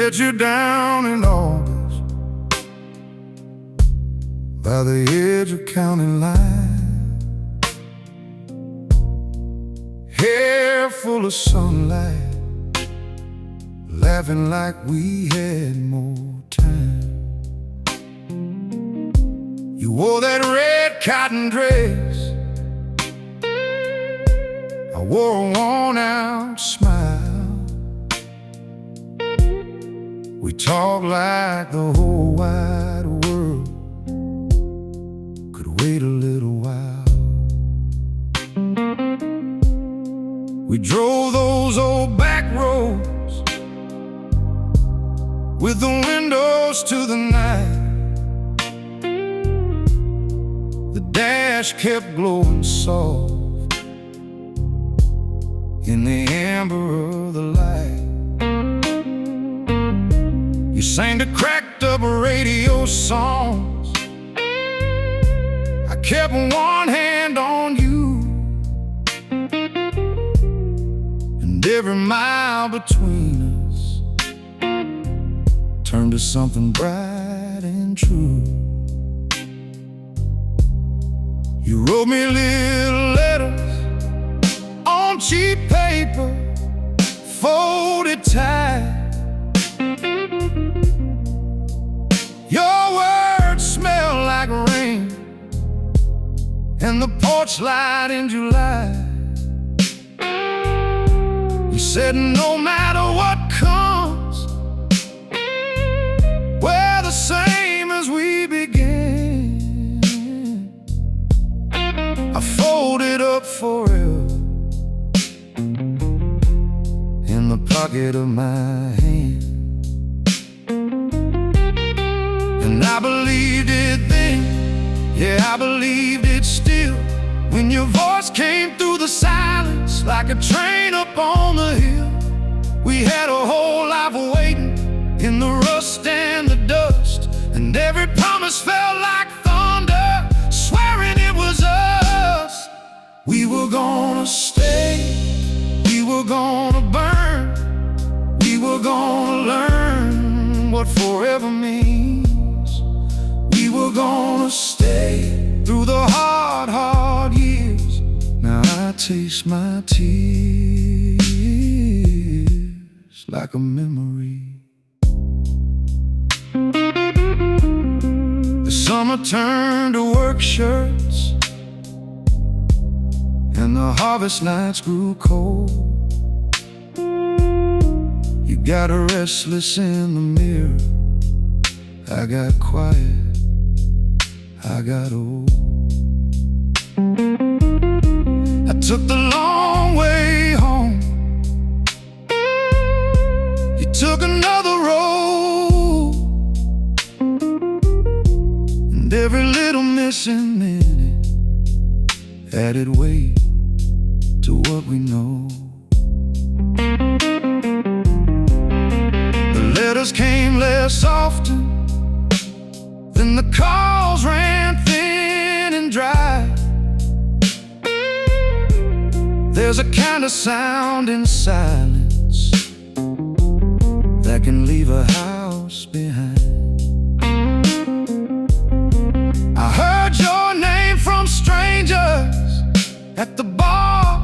met you down in August by the edge of county line. Hair full of sunlight, laughing like we had more time. You wore that red cotton dress, I wore a worn-out smile. We talked like the whole wide world could wait a little while. We drove those old back roads with the windows to the night. The dash kept glowing soft in the amber of the light. You sang the cracked up radio songs, I kept one hand on you, and every mile between us turned to something bright and true. You wrote me little letters on cheap paper, folded tight. Your words smell like rain and the porch light in July. You said no matter what comes, we're the same as we began. I folded up forever in the pocket of my hand. And I believed it then, yeah, I believed it still, when your voice came through the silence like a train up on the hill. We had a whole life waiting in the rust and the dust, and every promise felt like thunder, swearing it was us. We were gonna stay, we were gonna burn, we were gonna learn what forever means. We were gonna stay through the hard, hard years. Now I taste my tears like a memory. The summer turned to work shirts, and the harvest nights grew cold. You got restless in the mirror, I got quiet, I got old. I took the long way home, you took another road, and every little missing minute added weight to what we know. The letters came less often, then the calls ran thin and dry. There's a kind of sound in silence that can leave a house behind. I heard your name from strangers at the bar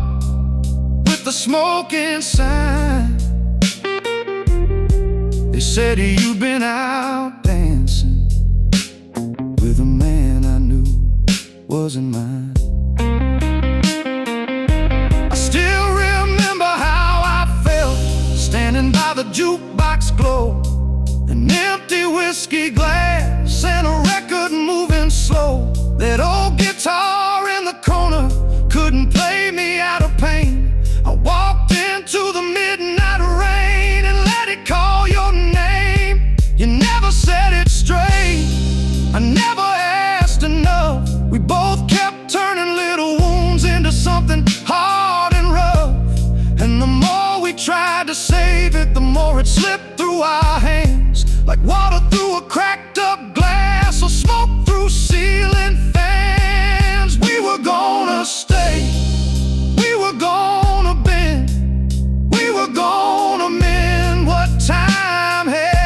with the smoking sign. They said you'd been out dancing with a man I knew wasn't mine. I still remember how I felt standing by the jukebox glow, an empty whiskey glass and a record moving slow. That old guitar in the corner couldn't play me out of pain. I walked into the midnight rain and let it call your name. You never said it straight, I never asked enough. We both kept turning little wounds into something hard and rough, and the more we tried to save it, the more it slipped through our hands, like water through a cracked up glass or smoke through ceiling fans. We were gonna stay, we were gonna bend, we were gonna mend what time had.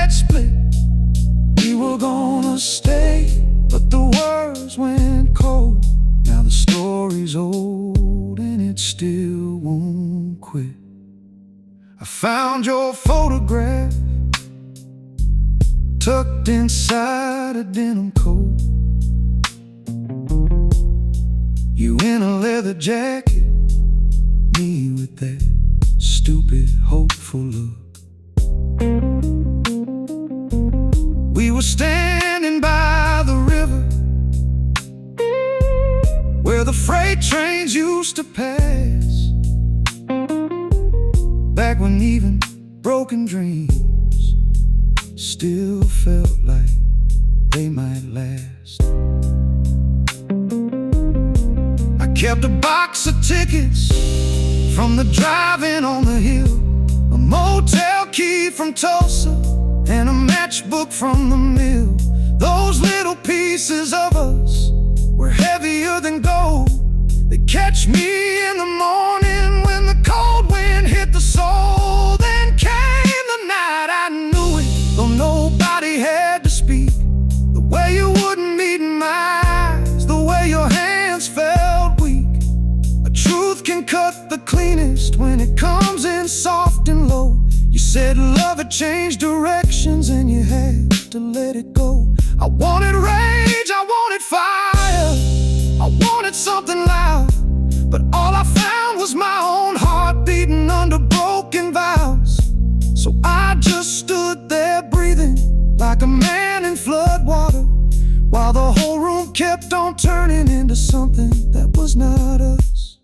it still won't quit. I found your photograph tucked inside a denim coat. You in a leather jacket, me with that stupid, hopeful look. We were standing by the river where the freight trains used to pass, back when even broken dreams still felt like they might last. I kept a box of tickets from the drive-in on the hill, a motel key from Tulsa, and a matchbook from the mill. Those little pieces of us were heavier than gold. They catch me in the morning when the cold wind hit the soul. Then came the night, I knew it, though nobody had to speak. The way you wouldn't meet my eyes, the way your hands felt weak. A truth can cut the cleanest when it comes in soft and low. You said love had changed directions and you had to let it go. I wanted rage, I wanted fire, I wanted something loud, but all I found was my own heart beating under broken vows. So I just stood there breathing like a man in flood water, while the whole room kept on turning into something that was not us.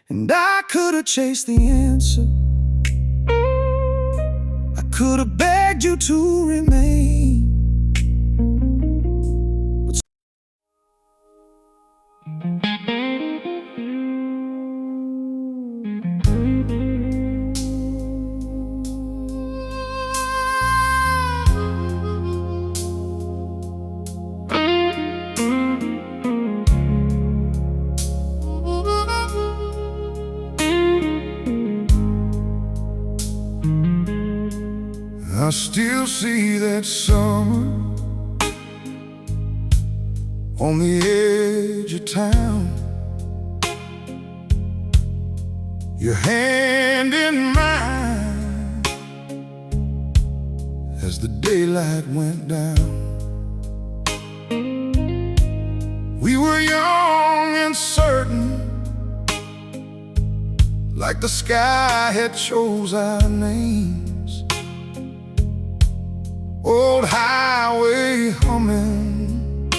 And I could have chased the answer, could have begged you to remain. I still see that summer on the edge of town, your hand in mine as the daylight went down. We were young and certain, like the sky had chose our names. Old highway humming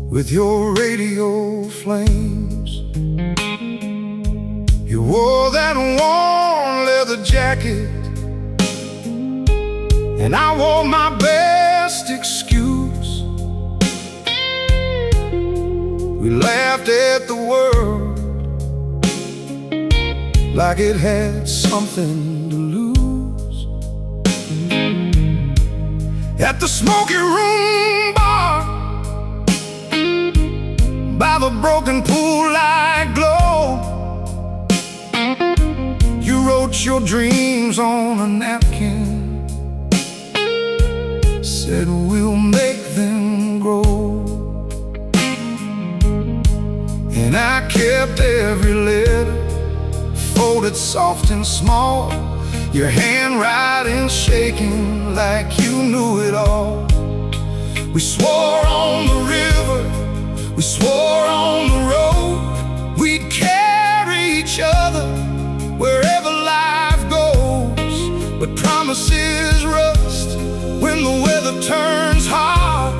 with your radio flames. You wore that warm leather jacket and I wore my best excuse. We laughed at the world like it had something to lose. At the smoky room bar by the broken pool light glow, you wrote your dreams on a napkin, said we'll make them grow. And I kept every letter folded soft and small, your handwriting shaking like you knew it all. We swore on the river, we swore on the road, we'd carry each other wherever life goes. But promises rust when the weather turns hard,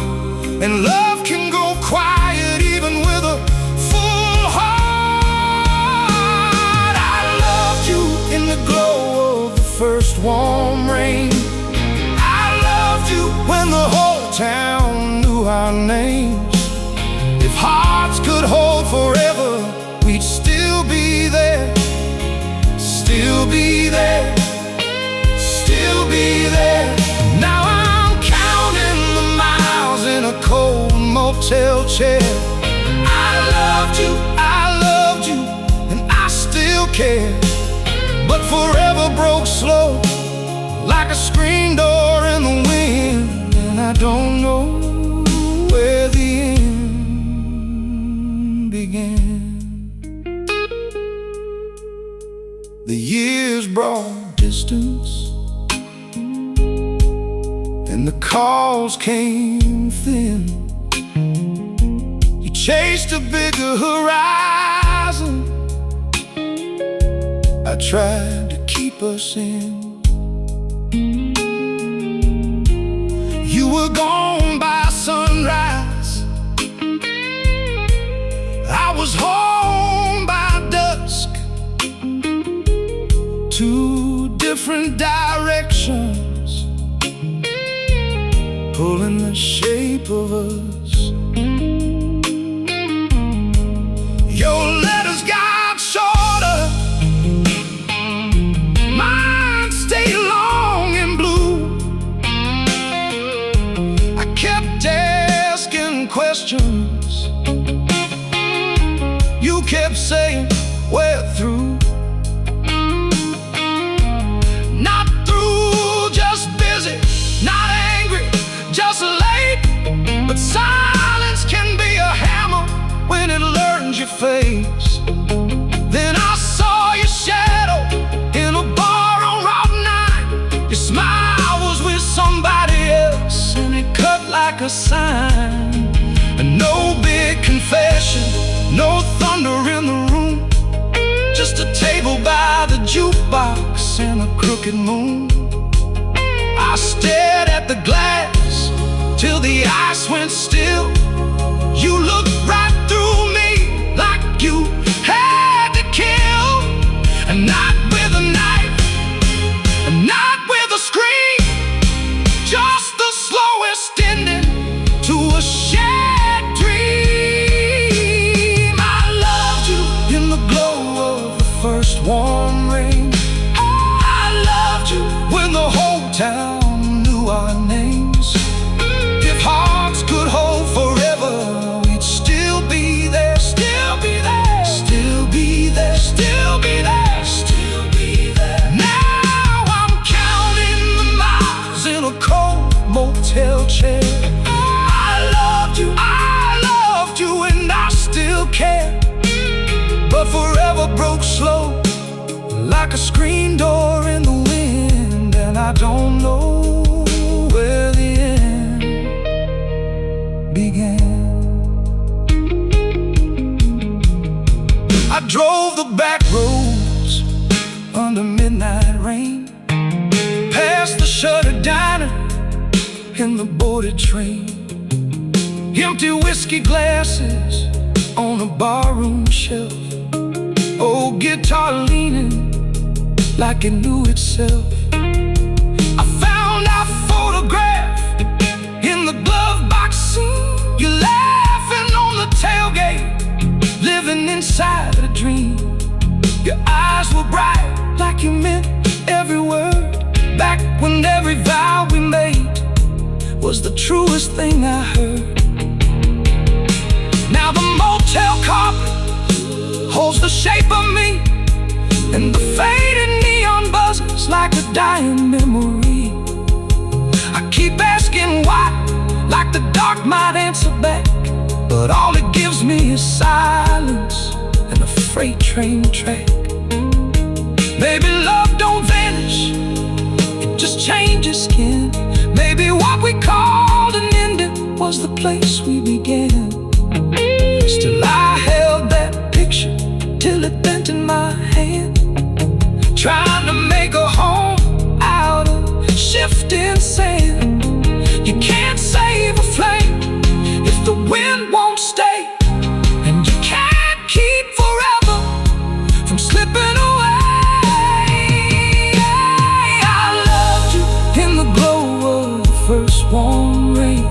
and love can go quiet even with a full heart. I loved you in the glow of the first warm rain. I loved you when the whole town knew our names. If hearts could hold forever, we'd still be there, still be there, still be there. Now I'm counting the miles in a cold motel chair. I loved you, and I still care. But forever broke slow, like a screen door in the wind, and I don't know where the end began. The years brought distance, and the calls came thin. You chased a bigger horizon. I tried to keep us in. You were gone by sunrise, I was home by dusk. Two different directions, pulling the shape of us. Your letters got shorter, mine stayed long and blue. I kept asking questions, you kept saying we're through. Not through, just busy, not angry, just late. But silence can be a hammer when it learns your face. Then I saw your shadow in a bar on Route 9. Your smile was with somebody else, and it cut like a sign. And no big confession, no thunder in the room, just a table by the jukebox and a crooked moon. I stared at the glass till the ice went still. You looked right through me like you had to kill. And not with a knife, and not with a scream, just the slowest ending to a shared dream. I loved you in the glow of the first warm rain. I loved you when the whole town knew our names. If hearts could hold forever, we'd still be there, still be there, still be there, still be there, still be there. Now I'm counting the miles in a cold motel chair. I loved you and I still care. But forever broke slow, like a screen door in the wind. And I don't know where the end began. I drove the back roads under midnight rain, past the shuttered diner in the boarded train. Empty whiskey glasses on a barroom shelf, old guitar leaning like it knew itself. I found our photograph in the glove box scene. You laughing on the tailgate, living inside a dream. Your eyes were bright like you meant every word, back when every vow we made was the truest thing I heard. Now the motel carpet holds the shape of me, and the faded neon buzzes like a dying memory. I keep asking why, like the dark might answer back, but all it gives me is silence and a freight train track. Maybe love don't vanish, it just changes skin. Maybe what we called an ending was the place we began. Still I held that picture till it bent in my hand, trying to make a home out of shifting sand. You can't save a flame if the wind won't stay, and you can't keep forever from slipping away. I loved you in the glow of the first warm rain.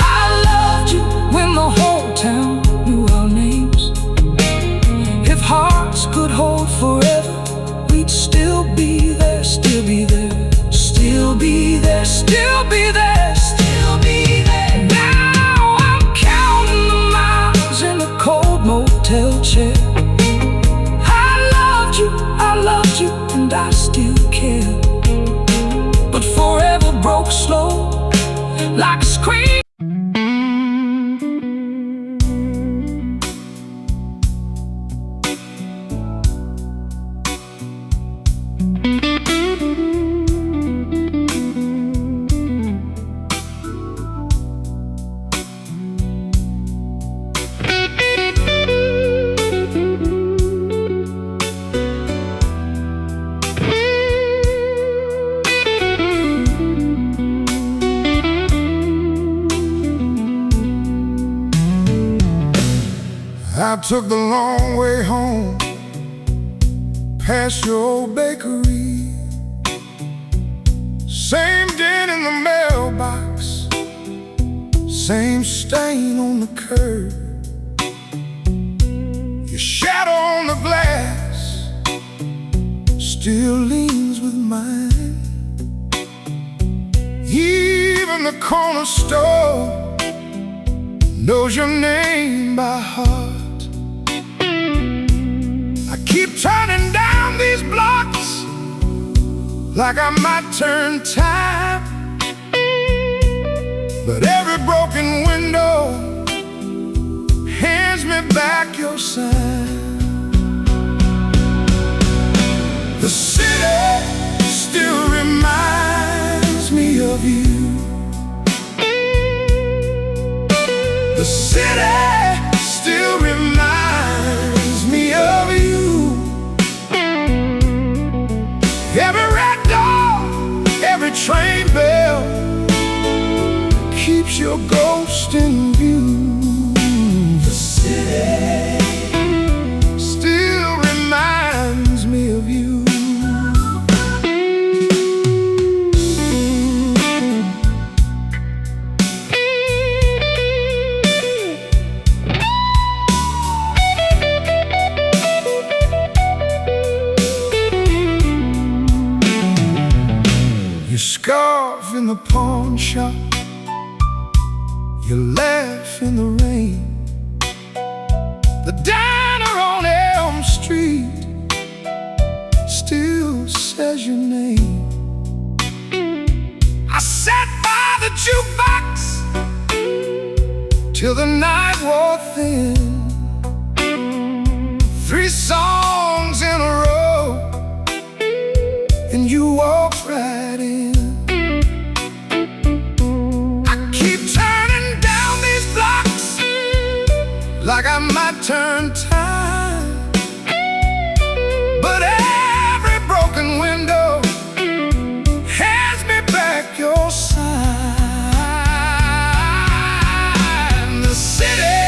I loved you when the whole town knew our names. If hearts could hold forever, we'd still be there, still be there, still be there, still be there, still be there. Now I'm counting the miles in a cold motel chair. I loved you, and I still care. But forever broke slow, like a scream. took the long way home, past your old bakery. Same dent in the mailbox, same stain on the curb. Your shadow on the glass still leans with mine. Even the corner store knows your name by heart. I keep turning down these blocks like I might turn time, but every broken window hands me back your sign. The city still reminds me of you. The city still reminds me of you. Every red door, every train bell keeps your ghost in view. The city still reminds me of you. Your scarf in the pawn shop, your laugh in the rain, the diner on Elm Street still says your name. I sat by the jukebox till the night wore thin. 3 songs in a row, and you walked right in. I keep turning down these blocks like I might turn time, but every broken window hands me back your sign. The city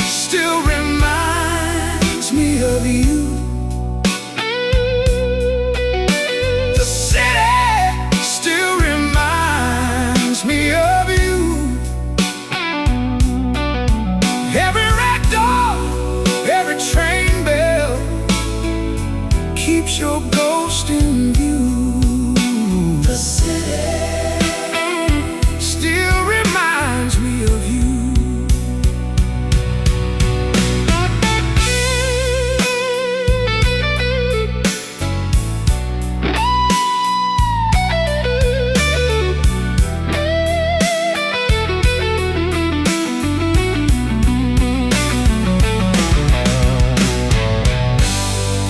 still reminds me of you. The city still reminds me of you. Every red door, every train bell keeps your ghost in view. The city still reminds me of you.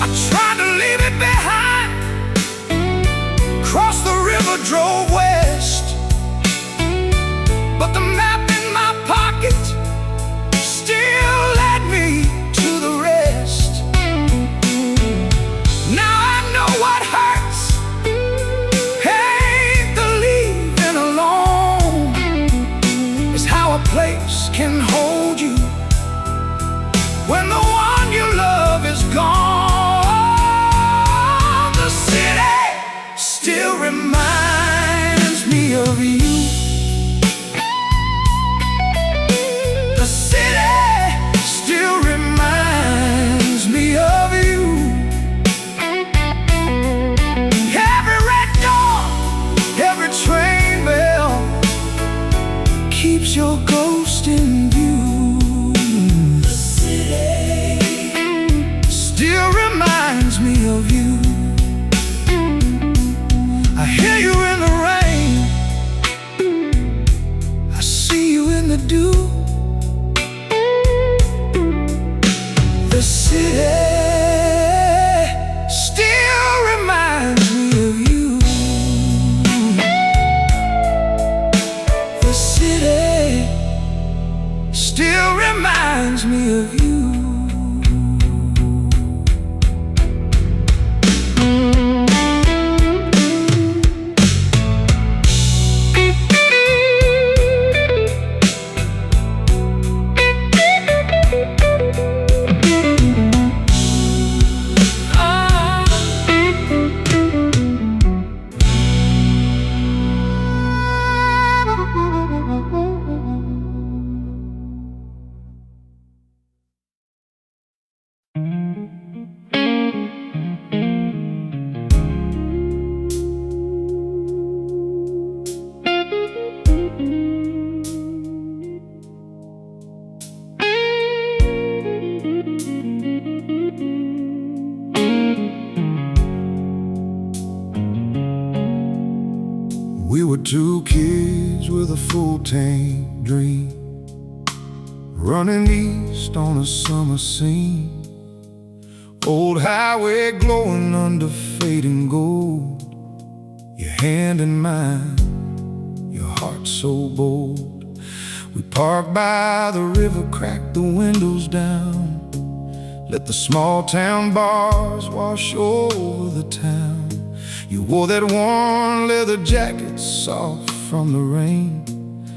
I tried to leave it behind, were two kids with a full-tank dream, running east on a summer scene. Old highway glowing under fading gold, your hand in mine, your heart so bold. We parked by the river, cracked the windows down, let the small town bars wash over the town. You wore that worn leather jacket, soft from the rain.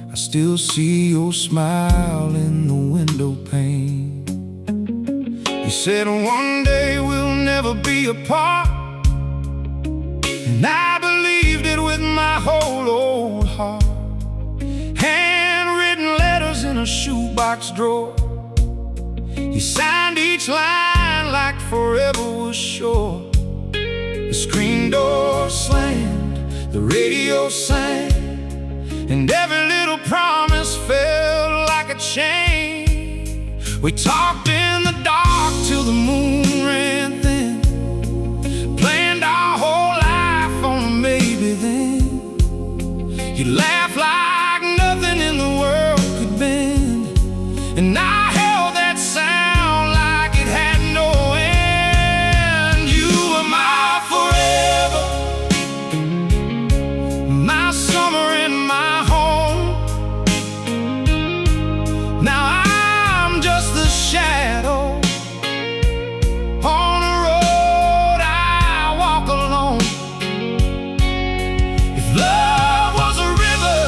I still see your smile in the window pane. You said one day we'll never be apart, and I believed it with my whole old heart. Handwritten letters in a shoebox drawer, you signed each line like forever was sure. The screen door slammed, the radio sang, and every little promise felt like a chain. We talked in the dark till the moon ran thin, planned our whole life on a maybe then. You laughed like nothing in the world could bend, and I held that sound like it had no end. You were my forever, my summer and my home. Now I'm just the shadow on a road I walk alone. If love was a river,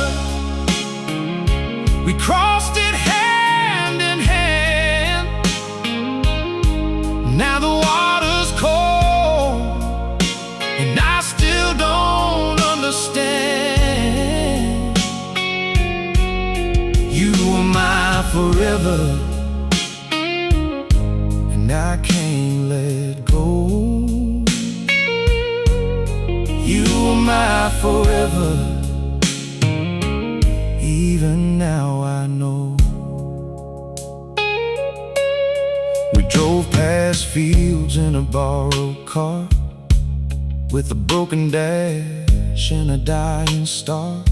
we crossed it hand in hand. Now the water's cold, and I still don't understand. You were my forever, and I can't let go. You were my forever, even now I know. We drove past fields in a borrowed car, with a broken dash and a dying star.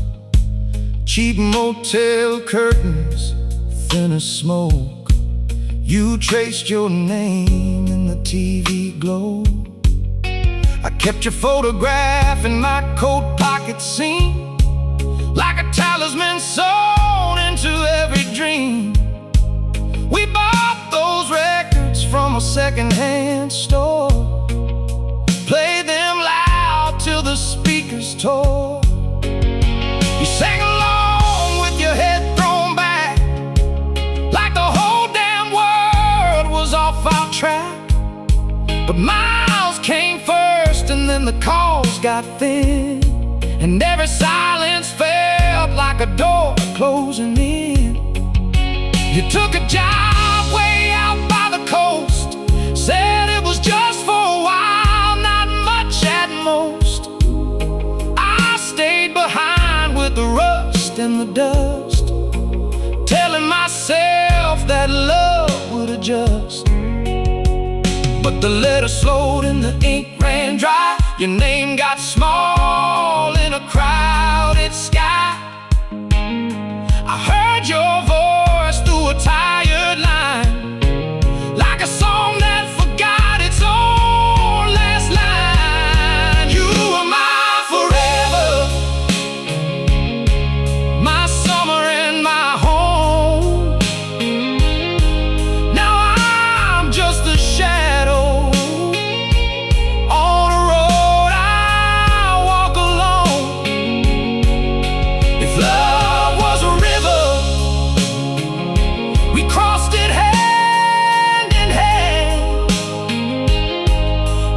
Cheap motel curtains, thin as smoke. You traced your name in the TV glow. I kept your photograph in my coat pocket seam, like a talisman sewn into every dream. We bought those records from a second-hand store, played them loud till the speakers tore. You sang along with your head thrown back, like the whole damn world was off our track. But miles came first, and then the calls got thin, and every silence felt like a door closing in. You took a job way out by the coast, said it was just for a while, not much at most. I stayed behind with the rust and the dust, telling myself that love would adjust. But the letter slowed and the ink ran dry. Your name got small in a crowded sky. I heard your voice through a tired line, like a song that forgot its own last line. You were my forever, my summer and my home. Now I'm just a shadow on a road I walk alone. If love was a river, we crossed it hand in hand.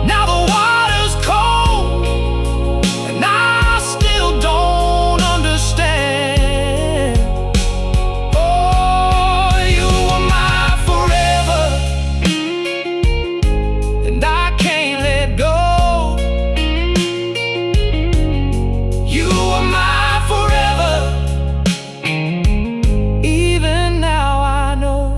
Now the water's cold, and I still don't understand. Oh, you were my forever, and I can't let go. You were my forever, even now I know.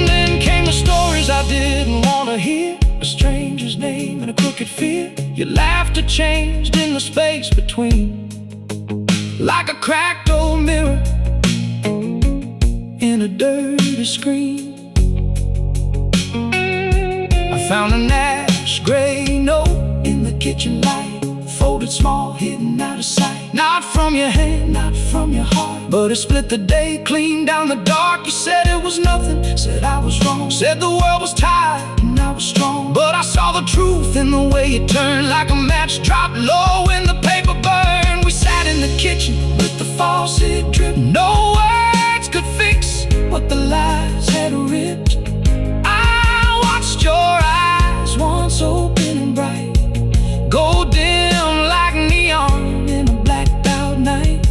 Then came the stories I didn't want to hear, a stranger's name and a crooked fear. Your laughter changed in the space between, like a cracked old mirror in a dirty screen. I found an ash gray note in the kitchen light, folded small, hidden out of sight. Not from your hand, not from your heart, but it split the day clean down the dark. You said it was nothing, said I was wrong, said the world was tired and I was strong. But I saw the truth in the way it turned, like a match dropped low when the paper burned. We sat in the kitchen with the faucet dripping. No words could fix what the lies had ripped. I watched your eyes, once open and bright, go dim like neon in a blacked out night.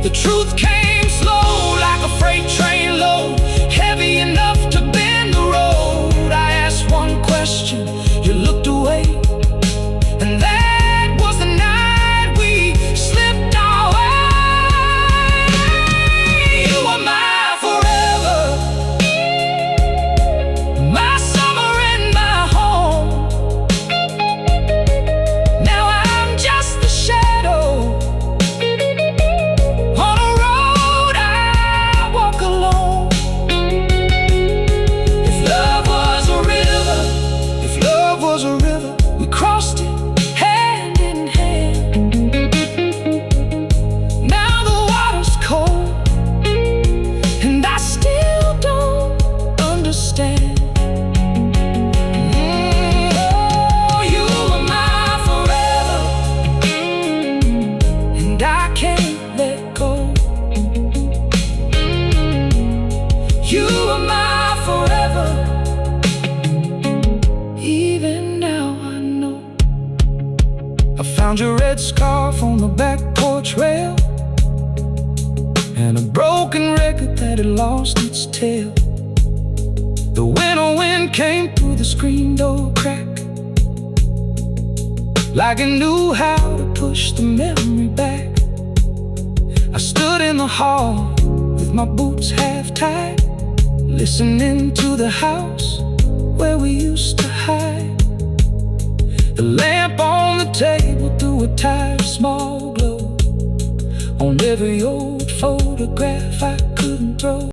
The truth came slow like a freight train load, heavy enough to bend the road. I asked one question, you looked away, and that was the night we slipped away. You were my forever, my summer and my home. Now I'm just the shadow on a road I walk alone. If love was a river, if love was a river, we crossed it hand in hand. Now the water's cold, and I still don't understand. Oh, you were my forever, and I can't let go. You were my forever, even now I know. I found your red scarf on the back porch rail, and a broken record that had lost its tail. The winter wind came through the screen door crack, like it knew how to push the memory back. I stood in the hall with my boots half tied, listening to the house where we used to hide. The lamp on the table threw a tired small glow on every old photograph I couldn't throw.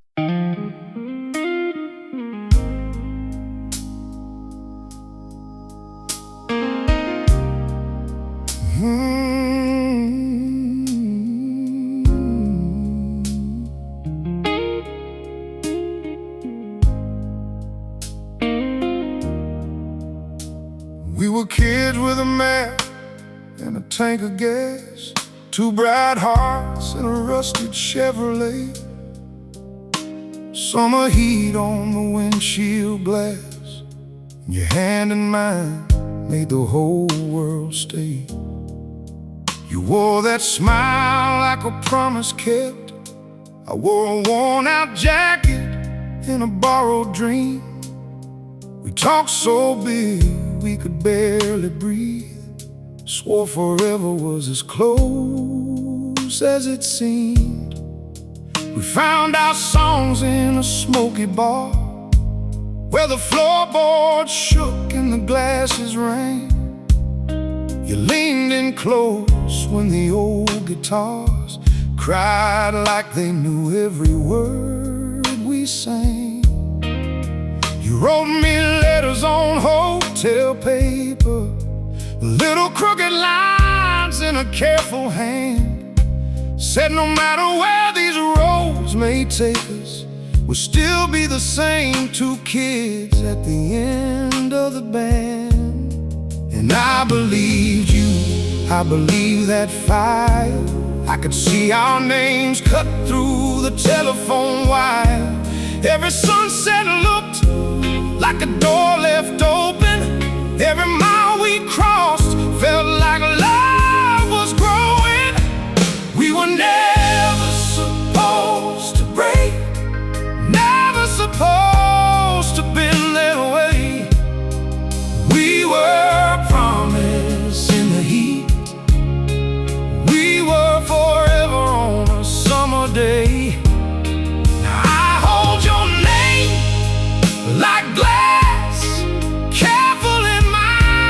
We were kids with a map and a tank of gas, two bright hearts and a rusted Chevrolet. Summer heat on the windshield glass, your hand in mine made the whole world stay. You wore that smile like a promise kept. I wore a worn-out jacket in a borrowed dream. We talked so big we could barely breathe, swore forever was as close as it seemed. We found our songs in a smoky bar, where the floorboards shook and the glasses rang. You leaned in close when the old guitars cried like they knew every word we sang. You wrote me letters on hotel paper, little crooked lines in a careful hand. Said no matter where these roads may take us, we'll still be the same two kids at the end of the band. And I believed you, I believed that fire. I could see our names cut through the telephone wire. Every sunset looked like a door left open. Every mile we crossed felt like love was growing. We were never supposed to break, never supposed to bend that way. We were promised in the heat, we were forever on a summer day. Now I hold your name like glass, careful in my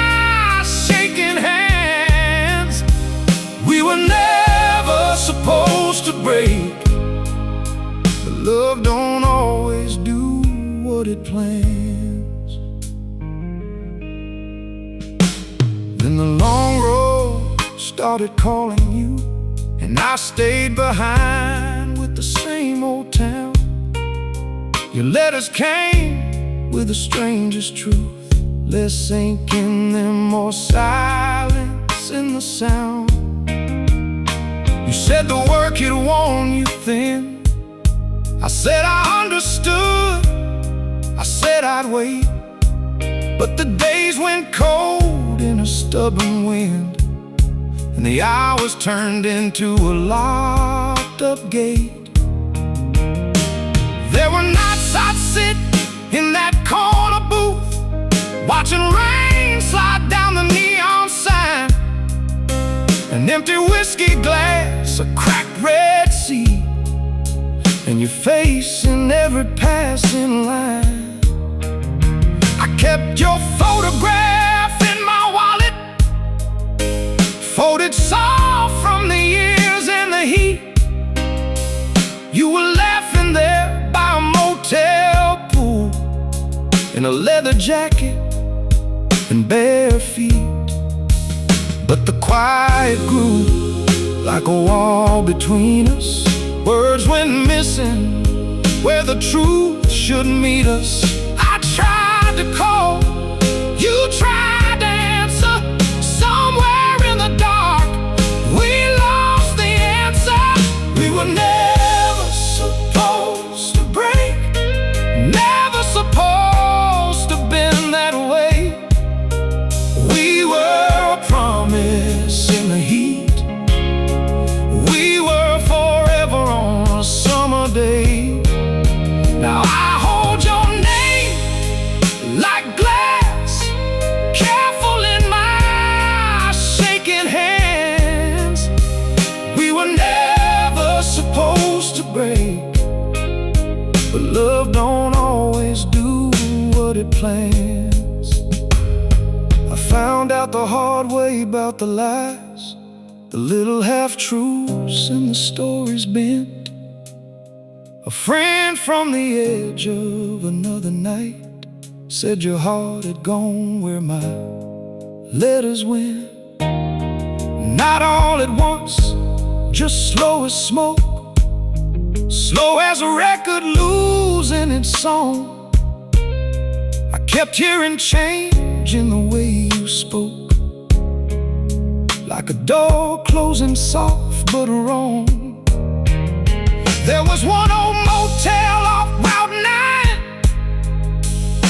it plans. Then the long road started calling you, and I stayed behind with the same old town. Your letters came with the strangest truth, less ink in them, more silence in the sound. You said the work had worn you thin. I said I understood, I said I'd wait. But the days went cold in a stubborn wind, and the hours turned into a locked up gate. There were nights I'd sit in that corner booth, watching rain slide down the neon sign. An empty whiskey glass, a cracked red sea, and your face in every passing line. I kept your photograph in my wallet, folded soft from the years and the heat. You were laughing there by a motel pool, in a leather jacket and bare feet. But the quiet grew like a wall between us. Words went missing where the truth should meet us. I tried to call, you tried to answer. Somewhere in the dark, we lost the answer. We were never supposed to break, never supposed to been that way. We were a promise in the heat. We were forever on a summer day. Now I hold your name like glass, careful in my shaking hands. We were never supposed to break, but love don't always do what it plans. I found out the hard way about the lies, the little half-truths and the stories bent. A friend from the edge of another night said your heart had gone where my letters went. Not all at once, just slow as smoke, slow as a record losing its song. I kept hearing change in the way you spoke, like a door closing soft but wrong. There was one old motel off Route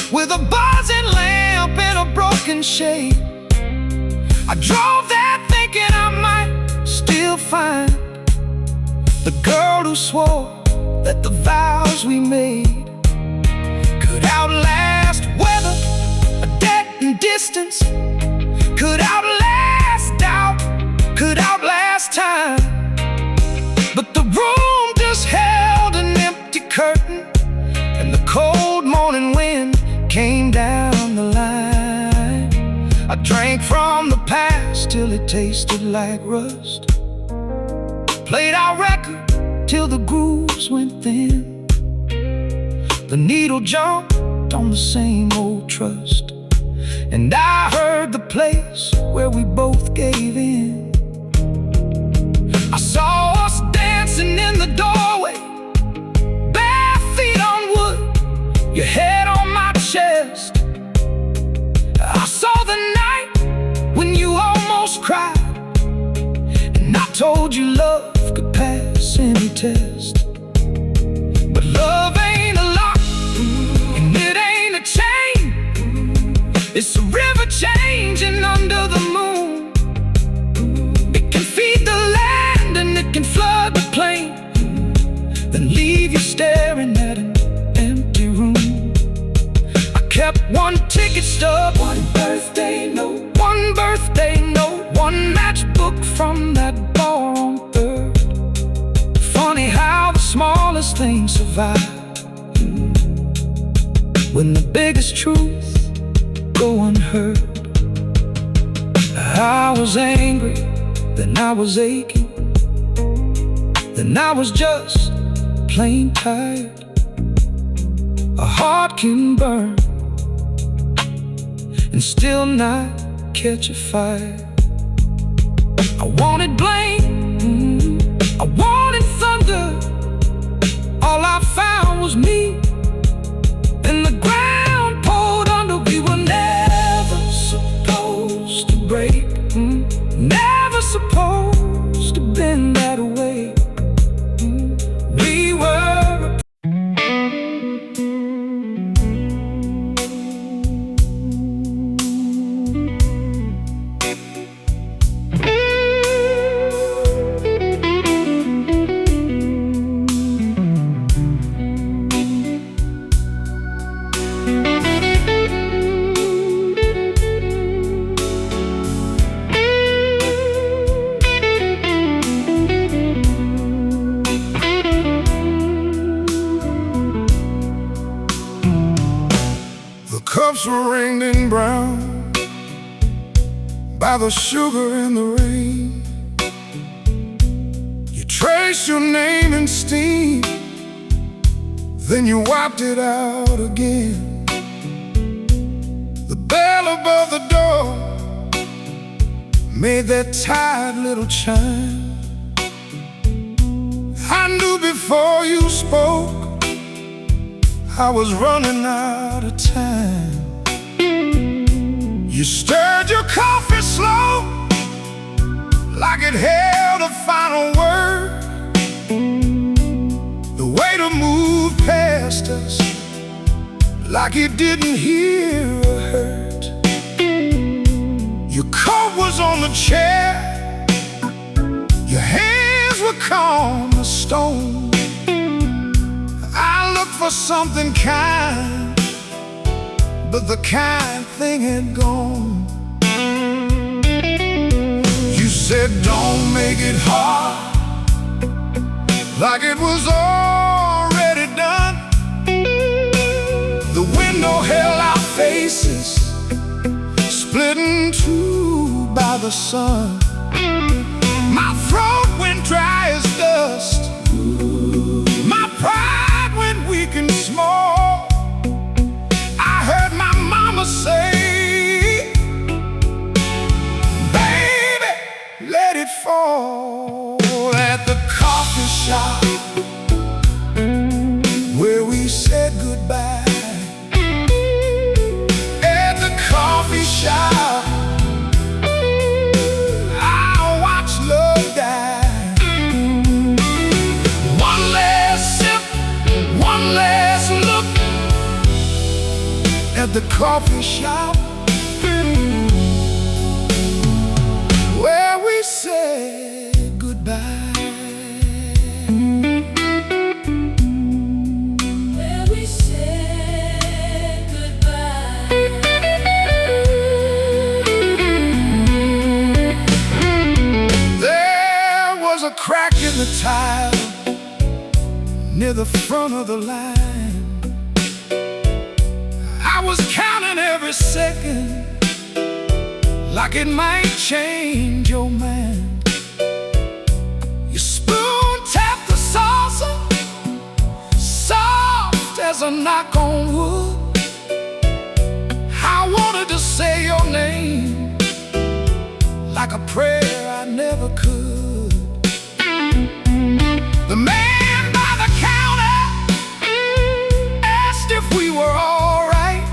9 with a buzzing lamp and a broken shade. I drove there thinking I might still find the girl who swore that the vows we made could outlast weather, a debt and distance, could outlast doubt, could outlast time. But the room just held an empty curtain, and the cold morning wind came down the line. I drank from the past till it tasted like rust, played our record till the grooves went thin. The needle jumped on the same old trust, and I heard the place where we both gave in. I saw us dancing in the doorway, bare feet on wood, your head on my chest. I saw the night when you almost cried, and I told you love could pass any test. But love ain't a lock, and it ain't a chain. It's a river changing under the moon. It can feed the land and it can flood the plain, then leave you staring at an empty room. I kept one ticket stub, one birthday note, one birthday note, one matchbook from that bar on 3rd. Funny how the smallest things survive when the biggest truth go unheard. I was angry, then I was aching, then I was just plain tired. a heart can burn and still not catch a fire. I wanted blame, I wanted thunder. All I found was me, and the ground pulled under. We were never supposed to break, never supposed to bend that way. We were cups were ringed in brown by the sugar and the rain. You traced your name in steam, then you wiped it out again. The bell above the door made that tired little chime. I knew before you spoke I was running out of time. You stirred your coffee slow, like it held a final word. The waiter moved past us, like he didn't hear or hurt. Your coat was on the chair, your hands were calm as stone. I looked for something kind, but the kind thing had gone. You said don't make it hard, like it was already done. The window held our faces, split in two by the sun. My throat went dry as dust, my pride went weak and small. I heard my mama say, baby, let it fall. At the coffee shop where we said goodbye, at the coffee shop I watched love die. One last sip, one last look at the coffee shop where we said goodbye. Where we said goodbye. There was a crack in the tile near the front of the line. I was counting every second, like it might change your mind. Your spoon tapped the saucer, soft as a knock on wood. I wanted to say your name, like a prayer I never could. The man by the counter asked if we were all right.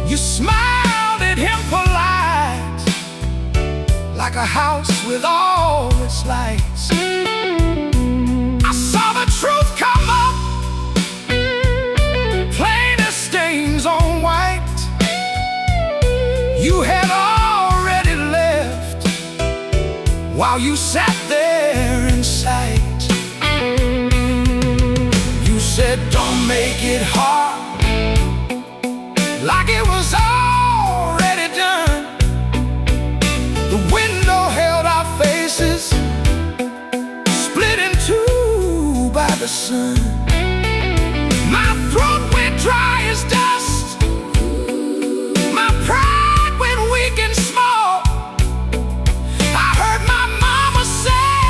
You smiled at him polite, like a house with all its lights. I saw the truth come up, plain as stains on white. You had already left while you sat there in sight. You said don't make it hard, like it was already done. The window held our faces, split in two by the sun. My throat went dry as dust, my pride went weak and small. I heard my mama say,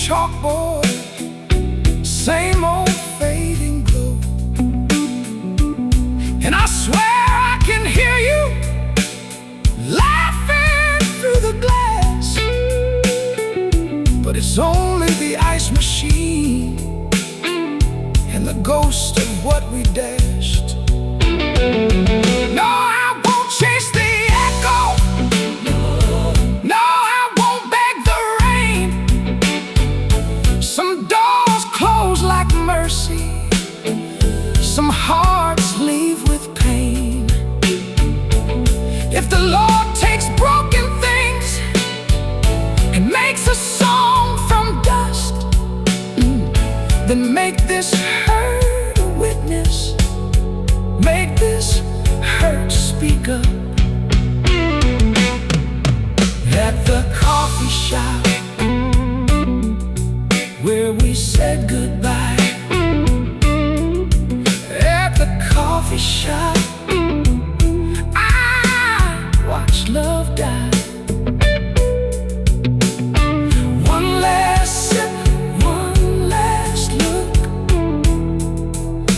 chalkboard, same old fading glow. And I swear I can hear you laughing through the glass, but it's only the ice machine and the ghost of what we dashed. No, I won't chase the echo. No, I won't beg the rain. Some doors close like mercy, some hearts leave with pain. If the Lord takes broken things and makes a song from dust, then make this hurt a witness, make this hurt speak up. At the coffee shop where we said goodbye, at the coffee shop I watched love die. One last sip, one last look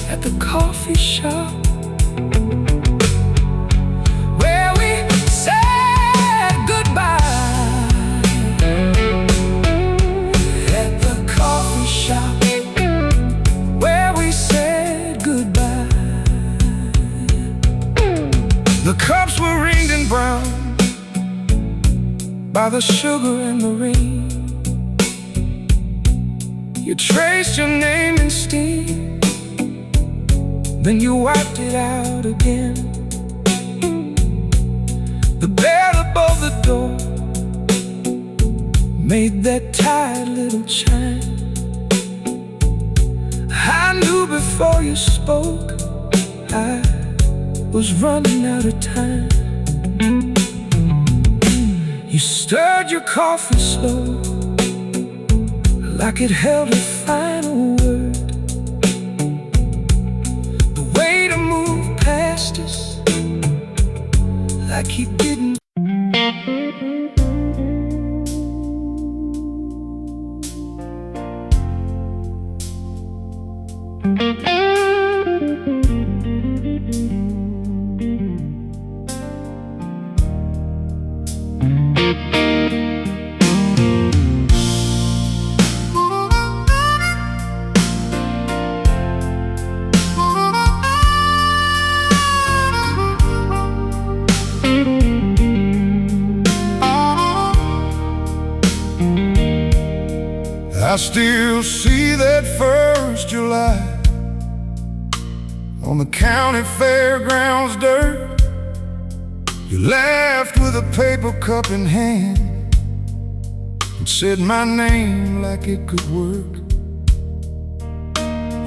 at the coffee shop where we said goodbye. At the coffee shop where we said goodbye. The cups were ringed and brown by the sugar and the rain. You traced your name in steam, then you wiped it out again. The bed above the door made that tired little chime. I knew before you spoke I was running out of time. You stirred your coffee slow, like it held a final word. The way to move past us, like he didn't. I still see that first July on the county fairgrounds dirt. You laughed with a paper cup in hand and said my name like it could work.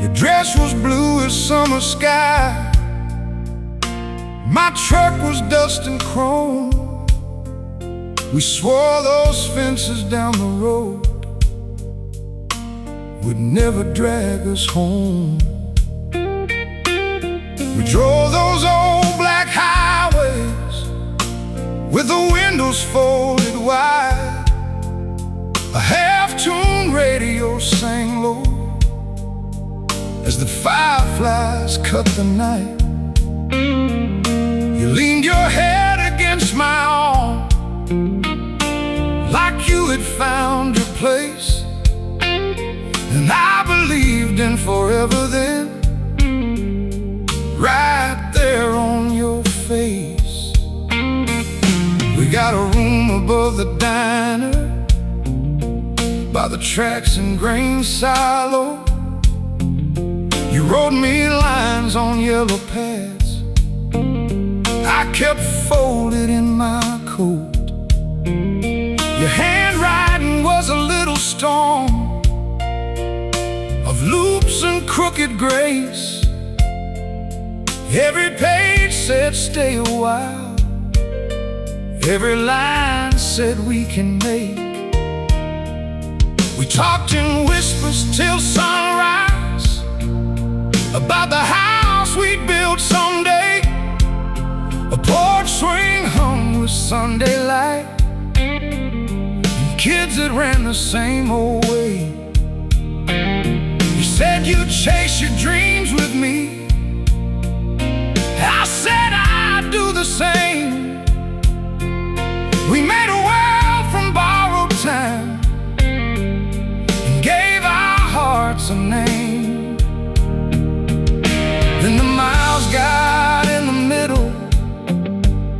Your dress was blue as summer sky, my truck was dust and chrome. We swore those fences down the road would never drag us home. We drove those old black highways with the windows folded wide. A half-tuned radio sang low as the fireflies cut the night. You leaned your head against my arm like you had found your place. And I believed in forever then, right there on your face. We got a room above the diner, by the tracks and grain silo. You wrote me lines on yellow pads I kept folded in my coat. Your handwriting was a little storm of loops and crooked grace. Every page said stay a while, every line said we can make. We talked in whispers till sunrise about the house we'd build someday, a porch swing hung with Sunday light, and kids that ran the same old way. You said you'd chase your dreams with me. I said I'd do the same. We made a world from borrowed time and gave our hearts a name. Then the miles got in the middle,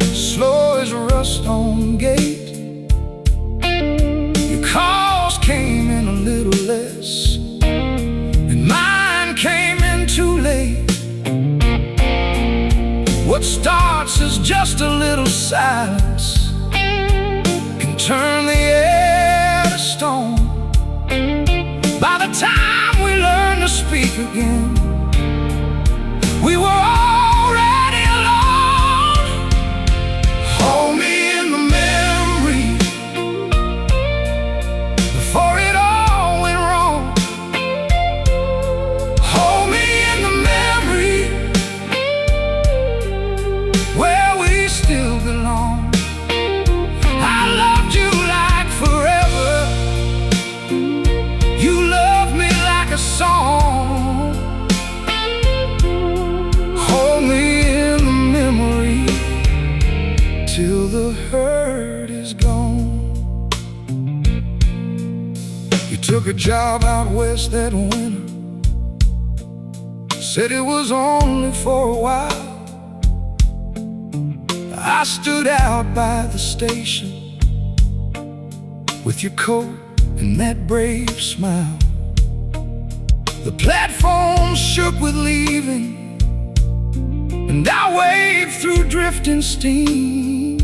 slow as rust on gate. Your calls came in a little less, and mine came in too late. What starts as just a little silence can turn the air to stone. By the time we learn to speak again, we were already alone. Hold me in the memory before it all went wrong. Hold me in the memory where we still belong. I loved you like forever. You loved me like a song. Hold me in the memory till the hurt is gone. You took a job out west that winter, said it was only for a while. I stood out by the station with your coat and that brave smile. The platform shook with leaving, and I waved through drifting steam.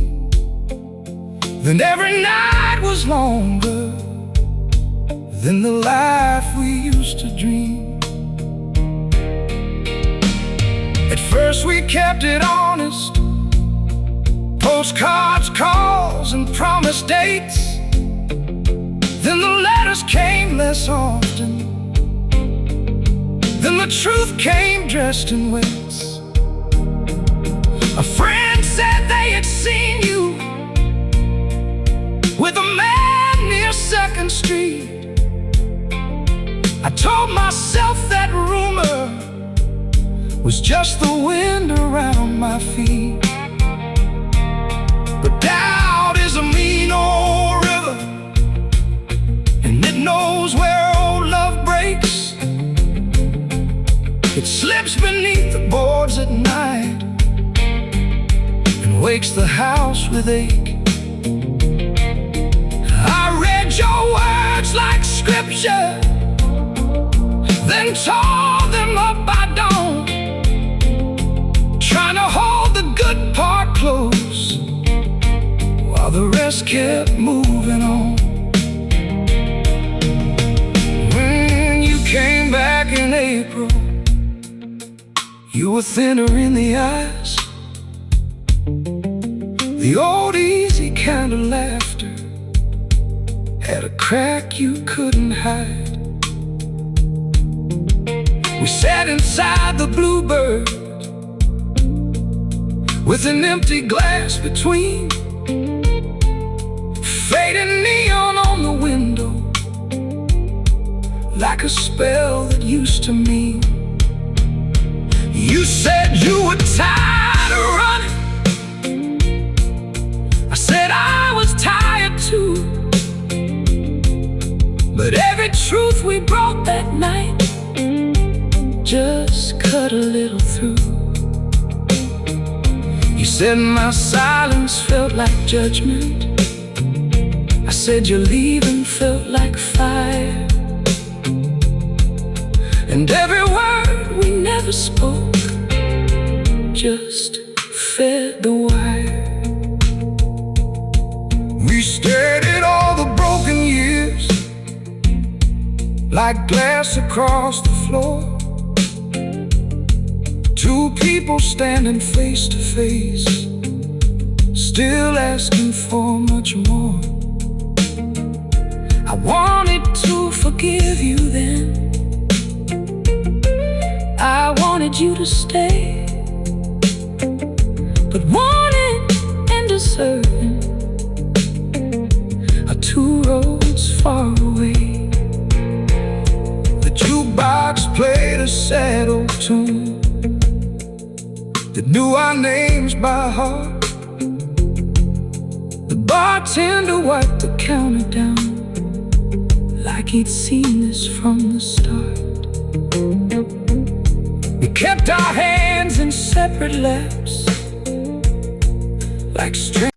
Then every night was longer than the life we used to dream. At first we kept it honest, postcards, calls, and promised dates. Then the letters came less often, then the truth came dressed in waits. A friend said they had seen you with a man near 2nd Street. I told myself that rumor was just the wind around my feet. But doubt is a mean old river, and it knows where old love breaks. It slips beneath the boards at night and wakes the house with ache. I read your words like scripture, then tore them up by dawn, trying to hold the good part close while the rest kept moving on. When you came back in April, you were thinner in the eyes. The old easy kind of laughter had a crack you couldn't hide. We sat inside the Bluebird with an empty glass between, fading neon on the window like a spell that used to mean. You said you were tired of running, I said I was tired too. But every truth we brought that night just cut a little through. You said my silence felt like judgment, I said your leaving felt like fire. And every word we never spoke just fed the wire. We stared at all the broken years like glass across the floor. Two people standing face to face, still asking for much more. I wanted to forgive you then, I wanted you to stay, but wanting and deserving, I two roads far away. The jukebox played a sad old tune that knew our names by heart. The bartender wiped the counter down like he'd seen this from the start. We kept our hands in separate laps like strangers.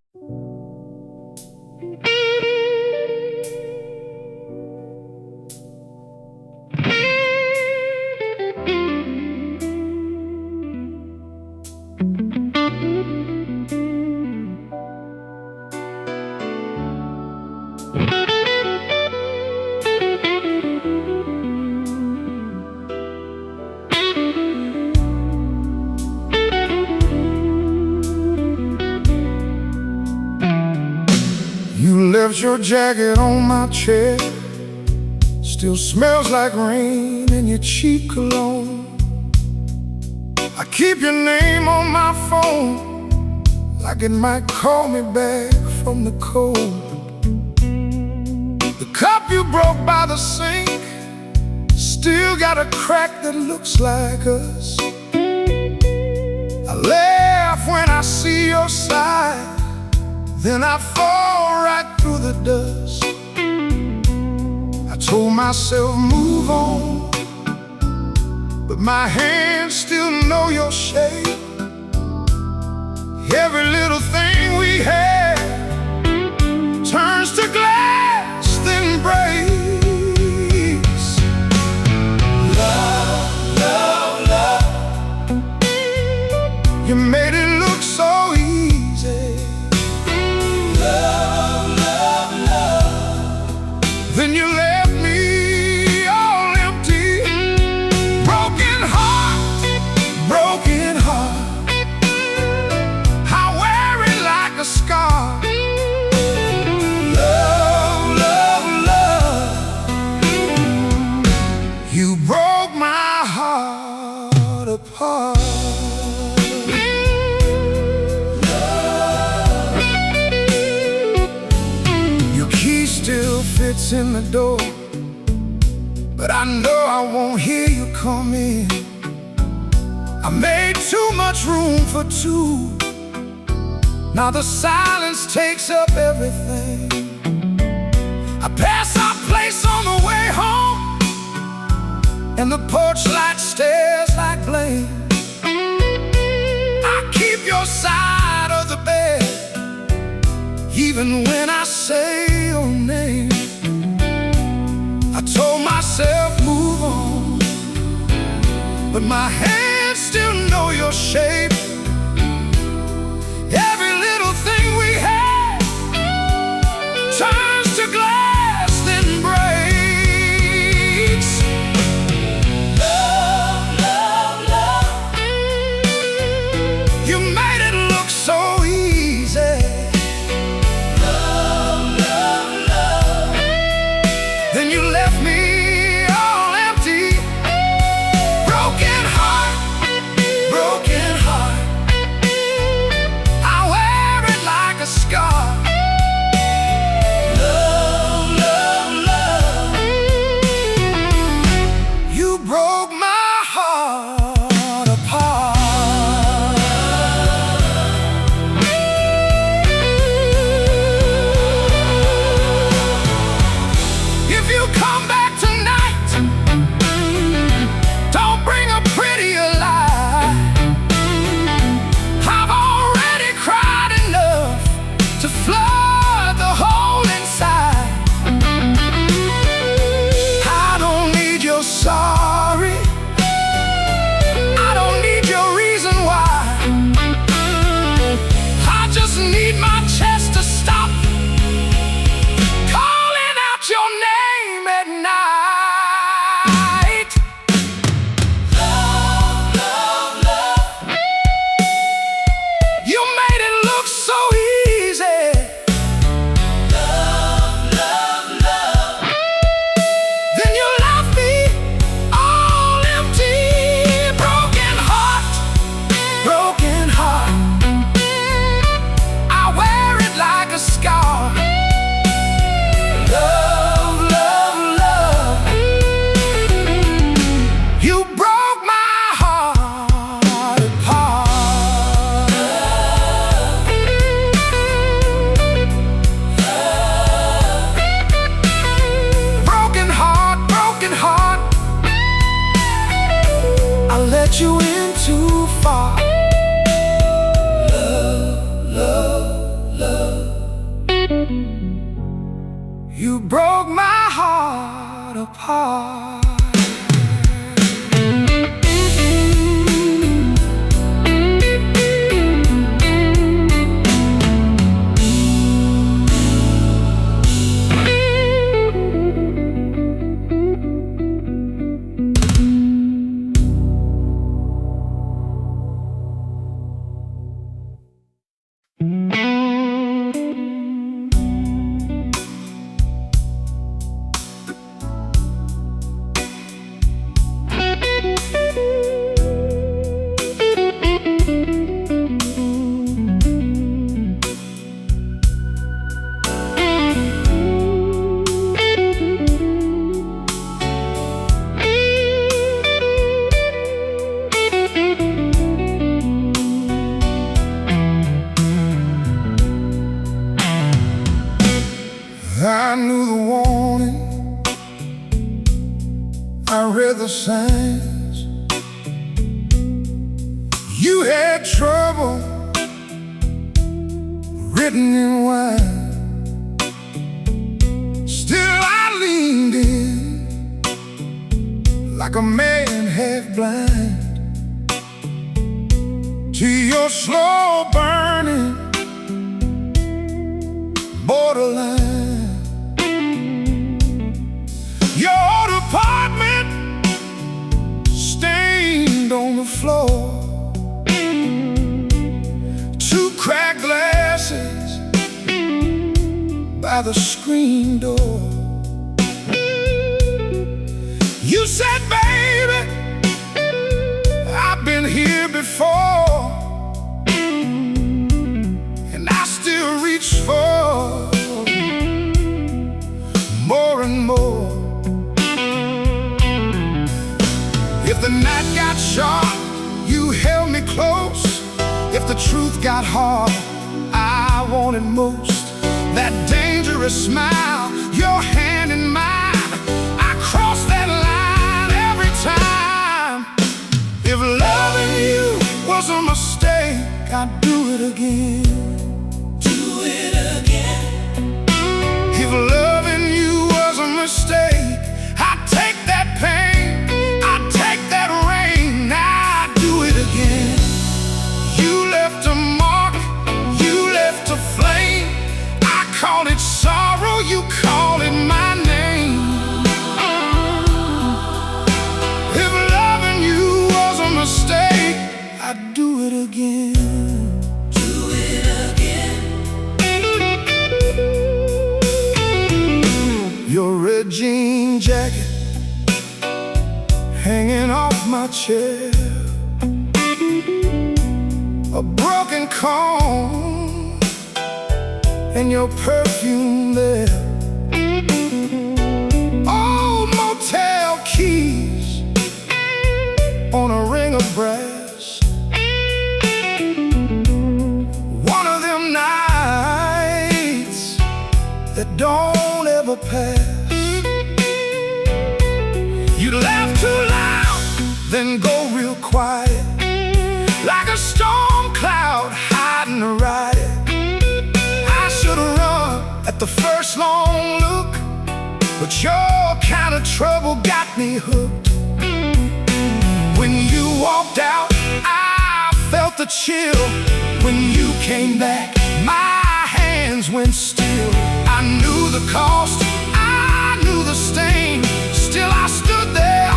You left your jacket on my chair, still smells like rain in your cheap cologne. I keep your name on my phone, like it might call me back from the cold. The cup you broke by the sink still got a crack that looks like us. I laugh when I see your side, then I fall right through the dust. I told myself move on, but my hands still know your shape. Every little thing we had turns to glass, then breaks. Love, love, love, you made it look so easy. Love, love, love, then you left me all empty. Broken heart, broken heart, I wear it like a scar. Love, love, love, you broke my heart apart. Still fits in the door, but I know I won't hear you come in. I made too much room for two. Now the silence takes up everything. I pass our place on the way home, and the porch light stares like blame. I keep your side of the bed, even when I say your name. I told myself move on, but my hands still know your shape. Every little thing we had turns to glass, then breaks. Love, love, love, you made it look so easy. let you in too far. Love, love, you broke my heart apart. I knew the warning, I read the signs. You had trouble written in wine. Still I leaned in like a man half blind to your slow burning borderline. Your apartment stained on the floor, two cracked glasses by the screen door. You said, baby, I've been here before, and I still reach for more and more. If the night got sharp, you held me close. If the truth got hard, I wanted most. That dangerous smile, your hand in mine, I crossed that line every time. If loving you was a mistake, I'd do it again. Do it again. If loving you was a mistake, I'd take that pain, call it sorrow, you call it my name. If loving you was a mistake, I'd do it again. Do it again. Your red jean jacket hanging off my chair, a broken comb and your perfume there, old motel keys on a ring of brass. One of them nights that don't ever pass. You'd laugh too loud, then go real quiet, like a storm cloud hiding a riot. At the first long look, but your kind of trouble got me hooked. When you walked out, I felt the chill. When you came back, my hands went still. I knew the cost, I knew the stain. Still I stood there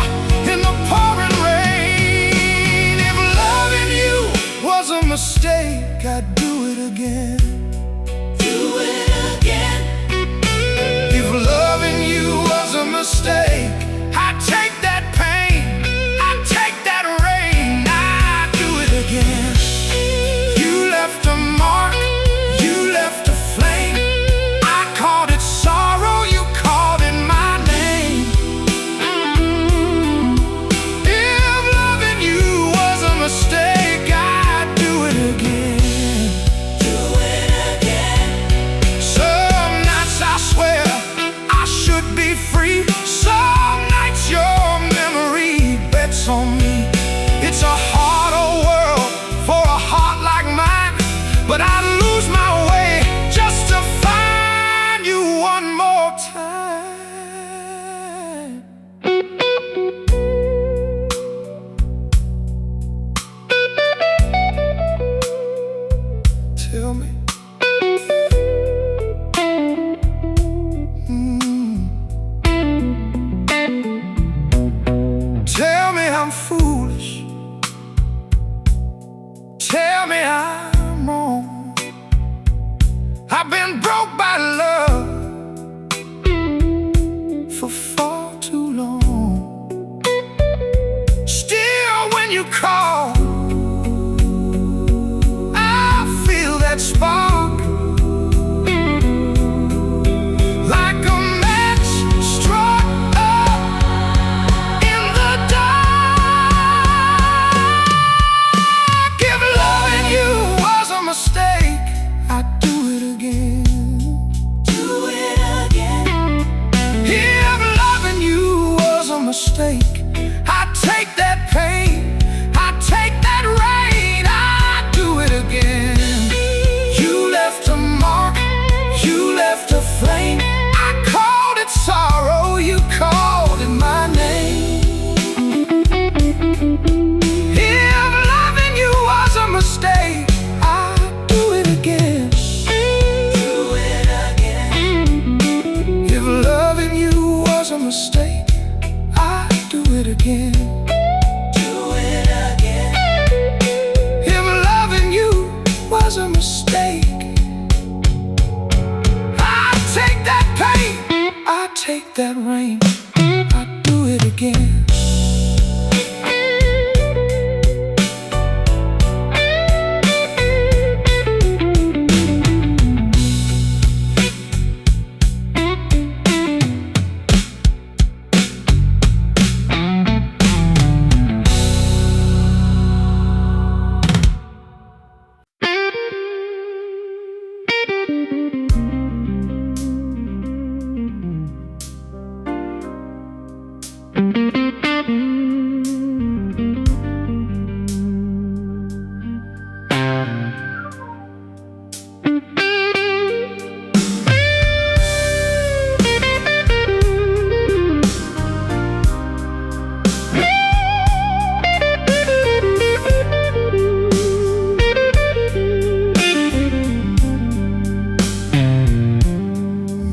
in the pouring rain. If loving you was a mistake, I'd do it again. Do it. If loving you was a mistake, I'd take that pain, I'd take that rain, I'd do it again. You left a mark, you left a flame, I called it sorrow, mistake, I'd do it again. Do it again. If loving you was a mistake, I'd take that pain, I'd take that rain, I'd do it again.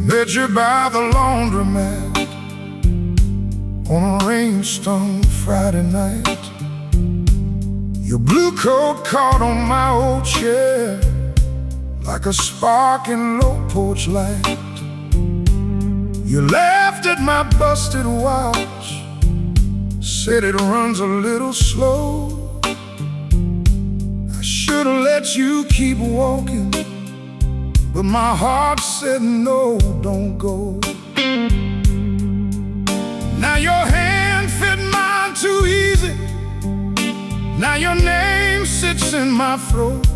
Met you by the laundromat on a rainstorm Friday night. Your blue coat caught on my old chair like a sparking low porch light. You laughed at my busted watch, said it runs a little slow. I should've let you keep walking, but my heart said no, don't go. Now your hand fit mine too easy. Now your name sits in my throat.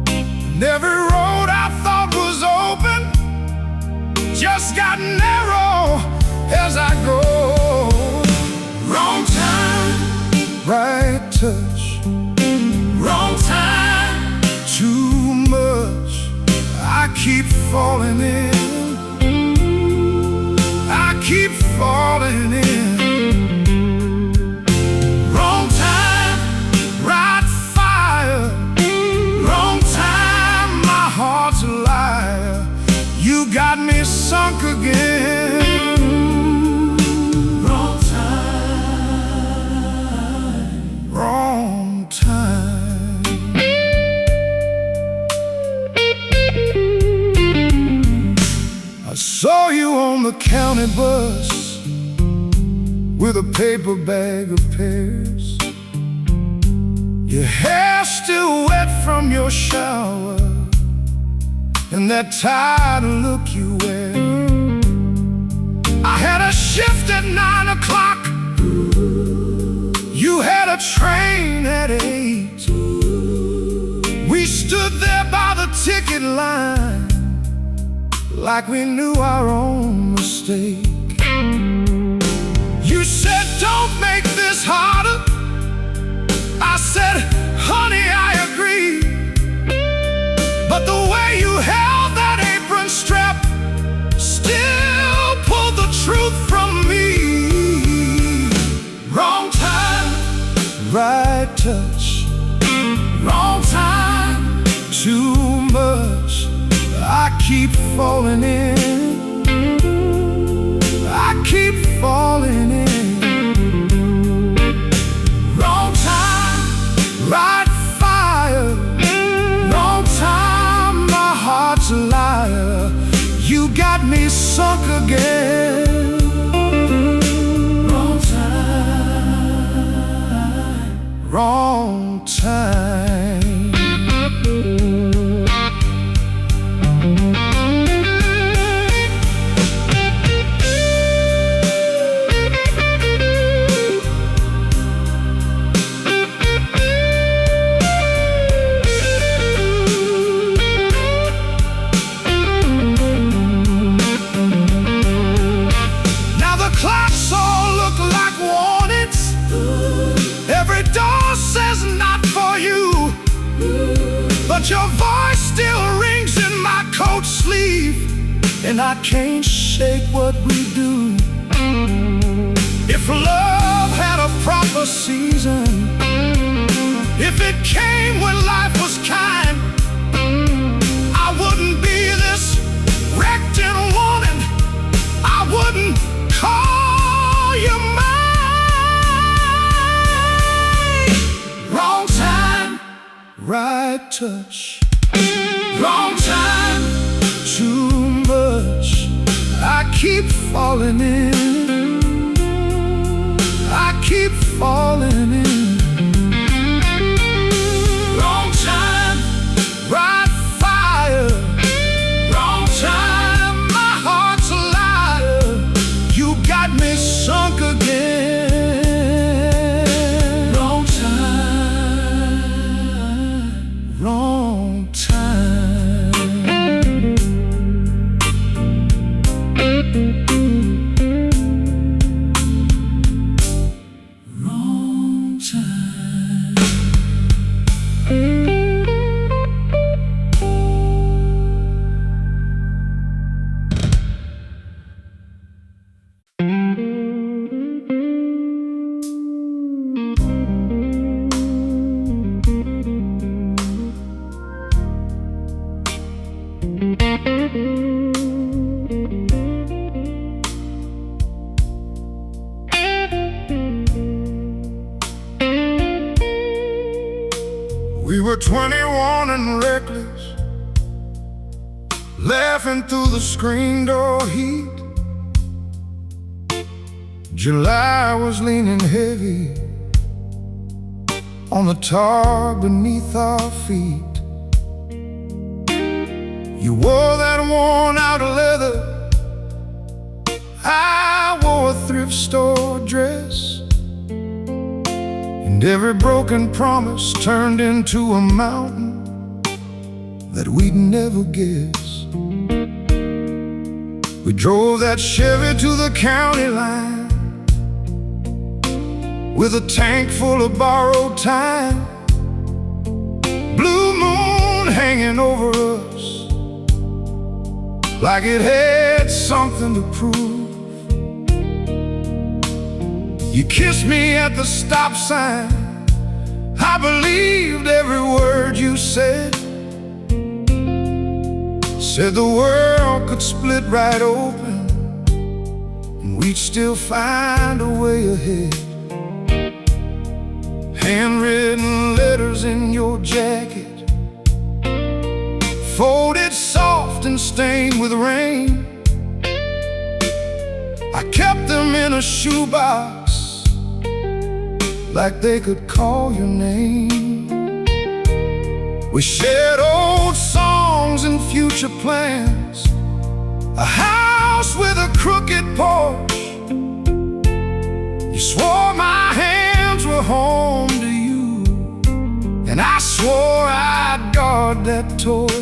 And every road I thought was open just got narrow as I go. Wrong time, right touch. Wrong time, too much. I keep falling in, I keep falling in. Wrong time, right fire. Wrong time, my heart's a liar. You got me sunk again. Wrong time, wrong time. I saw you on the county bus with a paper bag of pears. Your hair still wet from your shower, and that tired look you wear. I had a shift at 9 o'clock. You had a train at 8. We stood there by the ticket line like we knew our own mistake. You said, don't make this harder. I said, honey, I agree. But the way you held that apron strap still pulled the truth from me. Wrong time, right touch. Wrong time, too much. I keep falling in, I keep falling in. Wrong time, right fire. Wrong time, my heart's a liar. You got me sunk again. Wrong time, wrong time. But your voice still rings in my coat sleeve, and I can't shake what we do. If love had a proper season, if it came when life was kind, I wouldn't be this wrecked and wanted. I wouldn't call touch. Wrong time, too much. I keep falling in, I keep falling in. Wrong time, right fire. Wrong time, my heart's a liar. You got me sunk again. Wrong time, wrong time. Wrong time. We were 21 and reckless, laughing through the screen door heat. July was leaning heavy on the tar beneath our feet. You wore that worn out leather, I wore a thrift store dress. And every broken promise turned into a mountain that we'd never guess. We drove that Chevy to the county line with a tank full of borrowed time. Blue moon hanging over us like it had something to prove. You kissed me at the stop sign, I believed every word you said. Said the world could split right open and we'd still find a way ahead. Handwritten letters in your jacket, folded soft and stained with rain. I kept them in a shoebox like they could call your name. We shared old songs and future plans, a house with a crooked porch. You swore my hands were home to you, and I swore I'd guard that torch.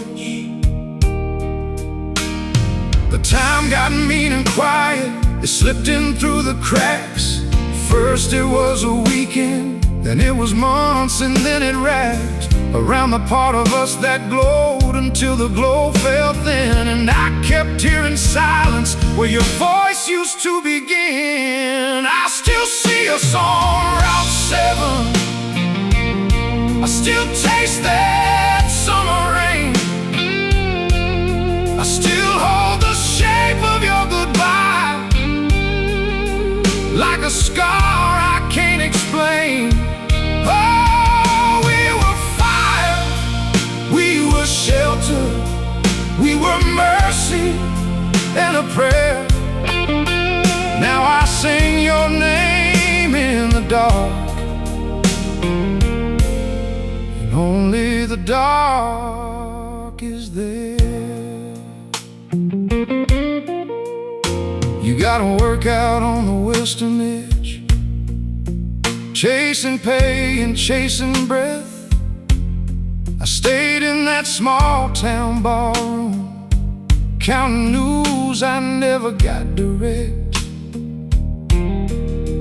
The time got mean and quiet, it slipped in through the cracks. First it was a weekend, then it was months, and then it wrapped around the part of us that glowed until the glow fell thin. And I kept hearing silence where your voice used to begin. I still see us on Route 7, I still taste that summer rain, I still hold the shape of your goodbye like a scar I can't explain. Oh, we were fire, we were shelter, we were mercy and a prayer. Now I sing your name in the dark, and only the dark is there. You gotta work out on the western edge, chasing pay and chasing breath. I stayed in that small town barroom, counting news I never got direct.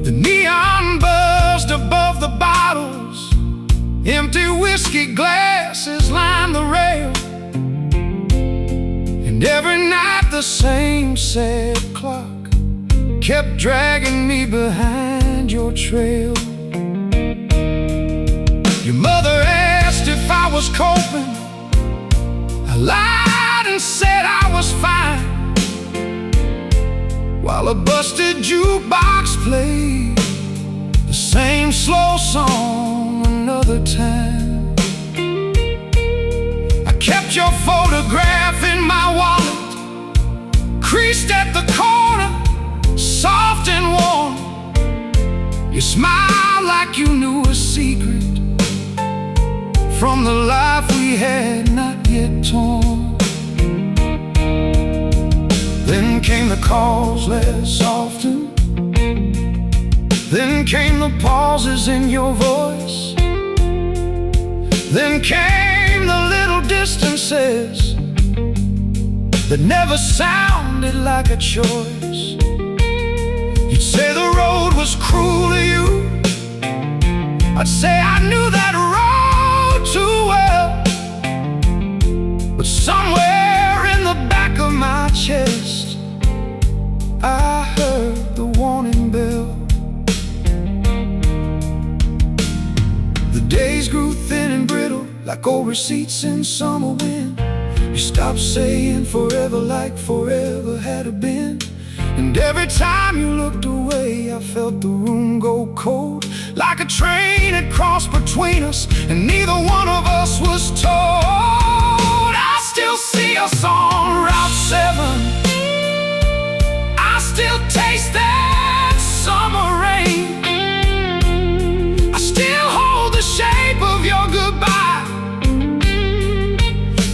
The neon buzzed above the bottles, empty whiskey glasses lined the rail. And every night the same sad clock kept dragging me behind your trail. Your mother asked if I was coping, I lied and said I was fine, while a busted jukebox played the same slow song another time. Kept your photograph in my wallet, creased at the corner, soft and warm. You smiled like you knew a secret from the life we had not yet torn. Then came the calls less often. Then came the pauses in your voice. Then came the little distances that never sounded like a choice. You'd say the road was cruel to you. I'd say I knew that road too well. But somewhere in the back of my chest, I heard the warning bell. The days grew thin and brittle, like old receipts in summer wind. You stopped saying forever like forever had been. And every time you looked away, I felt the room go cold, like a train had crossed between us, and neither one of us was told. I still see us on Route 7. I still taste that summer rain. I still hold the shape of your goodbye,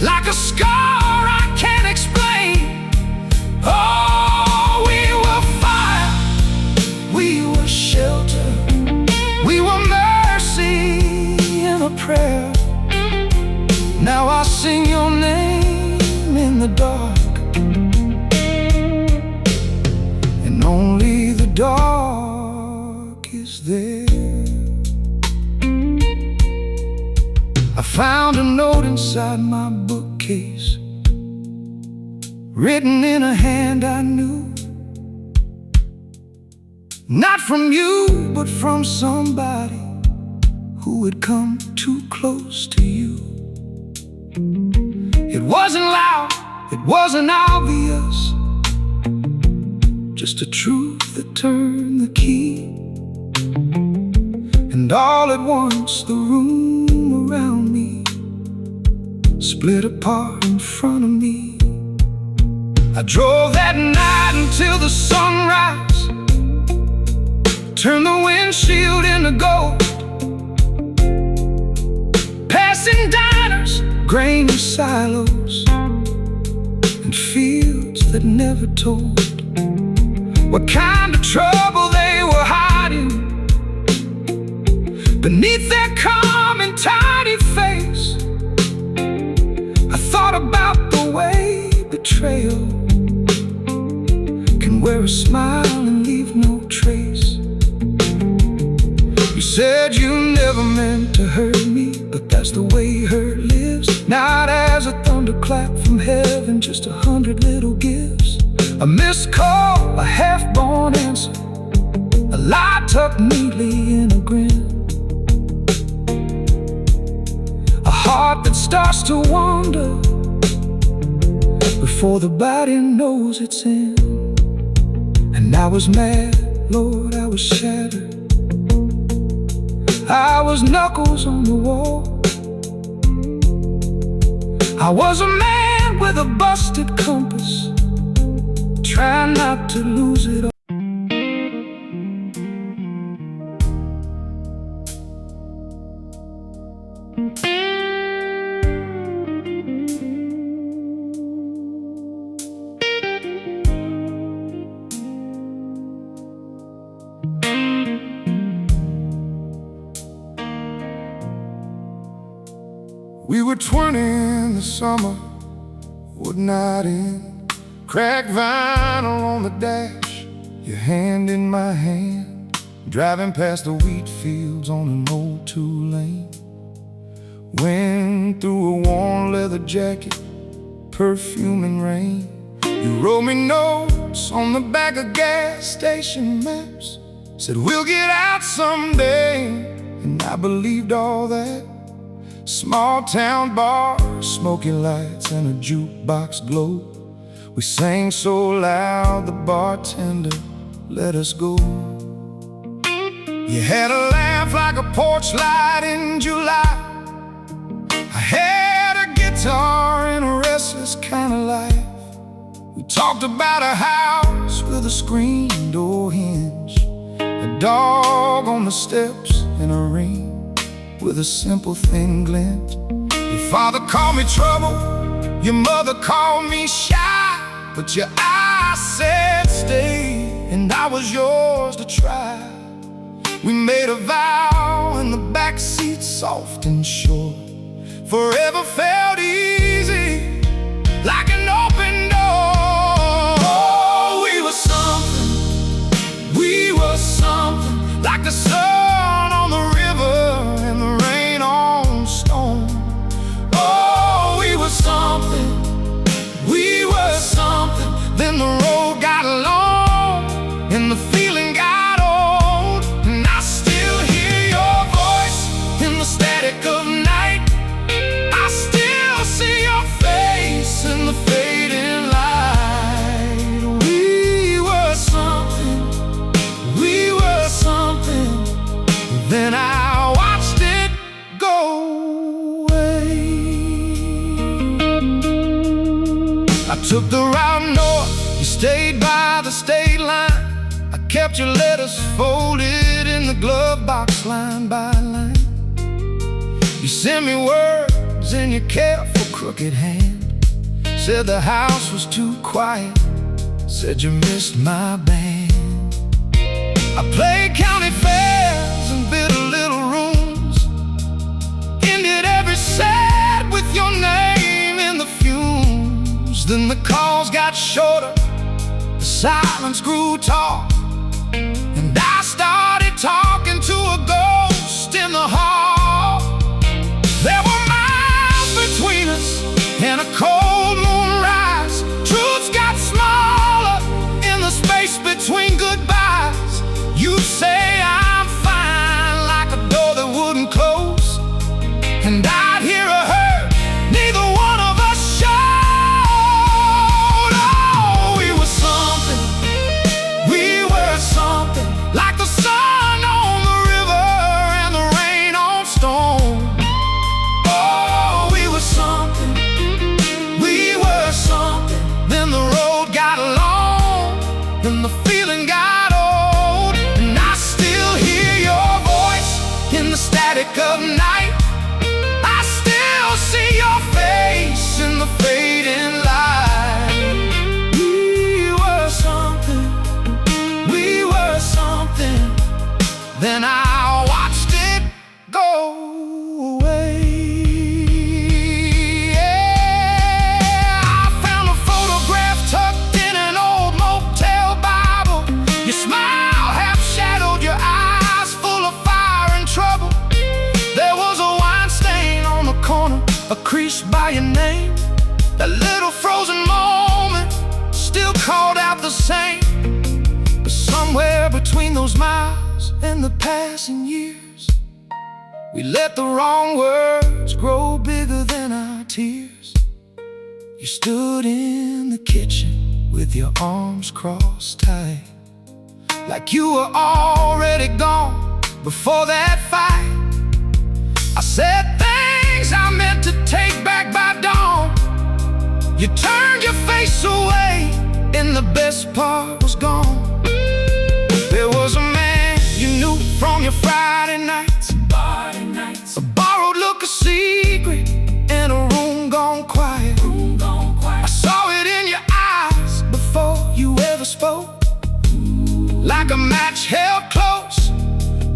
like a scar I can't explain. Oh, we were fire, we were shelter, we were mercy and a prayer. Now I sing your name in the dark, and only the dark is there. I found a note inside my bookcase, written in a hand I knew. Not from you, but from somebody who had come too close to you. It wasn't loud, it wasn't obvious, just a truth that turned the key. And all at once the room around me split apart in front of me. I drove that night until the sunrise, turned the windshield into gold, passing diners, grain silos, and fields that never told what kind of trouble they were hiding beneath their calm and tidy face. I thought about the way betrayal can wear a smile and leave no trace. You said you never meant to hurt me, but that's the way hurt lives. Not as a thunderclap from heaven, just 100 little gifts. A missed call, a half-born answer, a lie tucked neatly in a grin. A heart that starts to wander before the body knows it's in. And I was mad, Lord, I was shattered. I was knuckles on the wall. I was a man with a busted compass, trying not to lose it all. We were 20 in the summer, would not end. Cracked vinyl on the dash, your hand in my hand. Driving past the wheat fields on an old two-lane. Wind through a worn leather jacket, perfume and rain. You wrote me notes on the back of gas station maps, said we'll get out someday, and I believed all that. Small town bar, smoky lights and a jukebox glow. We sang so loud the bartender let us go. You had a laugh like a porch light in July. I had a guitar guitar and a restless kind of life. We talked about a house with a screen door hinge, a dog on the steps, and a ring with a simple thin glint. Your father called me trouble, your mother called me shy, but your eyes said stay, and I was yours to try. We made a vow in the backseat, soft and sure. Forever felt easy, like an open door. Oh, we were something, we were something, like the sun on the river and the rain on stone. Oh, we were something, we were something. Then the road got long and the feeling got old, and I still hear your voice in the static of night. I still see your face in the fading light. We were something, we were something. Then I watched it go away. I took the route north, you stayed by the state line. I kept your letters folded in the glove box, line by line. You sent me words in your careful crooked hand, said the house was too quiet, said you missed my band. I played county fairs and bid a little rooms, ended every set with your name in the fumes. Then the calls got shorter, the silence grew tall, and I started talking to a ghost in the hall. There were miles between us and a cold moonrise. Truths got smaller in the space between goodbyes. You'd say I'm fine, like a door that wouldn't close, and I'd hear a hurt neither one of us showed. Oh, we were something, we were something, like the sun on the river and the rain on stone. Oh, we were something, we were something. Then the road got long and the feeling got old, and I still hear your voice in the static of night. I still see your face in the fading light. We were something, we were something. Then I watched it go away. Yeah, I found a photograph tucked in an old motel Bible. Your smile half shadowed your eyes, full of fire and trouble. There was a wine stain on the corner, a crease by your name. That little frozen moment still called out the same. But somewhere between those miles and the passing years, we let the wrong words grow bigger than our tears. You stood in the kitchen with your arms crossed tight, like you were already gone before that fight. I said things I meant to take back by dawn. You turned your face away and the best part was gone. There was a man you knew from your Friday nights, a borrowed look, a secret, and a room gone quiet. I saw it in your eyes before you ever spoke, like a match held close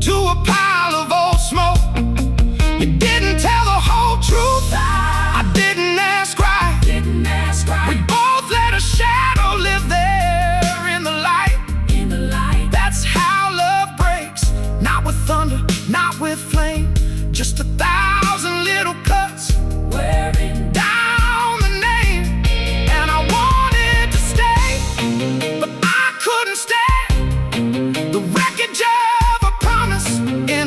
to a pile of old smoke. You didn't tell the whole truth, I didn't ask right. We both let a shadow live there in the light. That's how love breaks, not with thunder, not with flame, just 1,000 little cuts wearing down the name. And I wanted to stay, but I couldn't stay. The wreckage of a promise in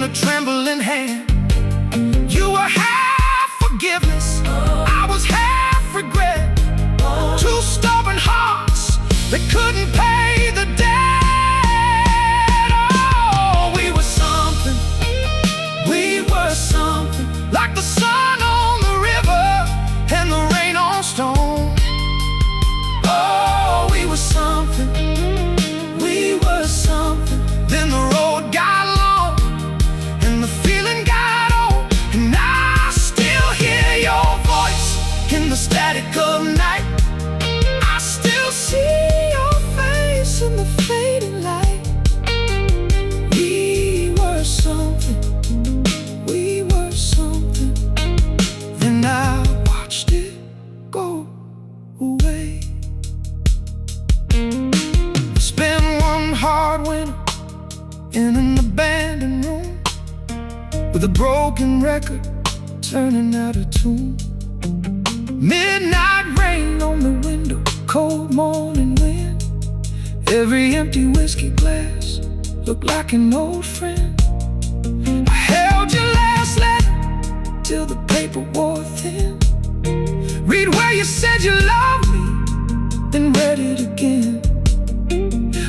in an abandoned room with a broken record turning out of tune. Midnight rain on the window, cold morning wind. Every empty whiskey glass looked like an old friend. I held your last letter till the paper wore thin. Read where you said you loved me, then read it again.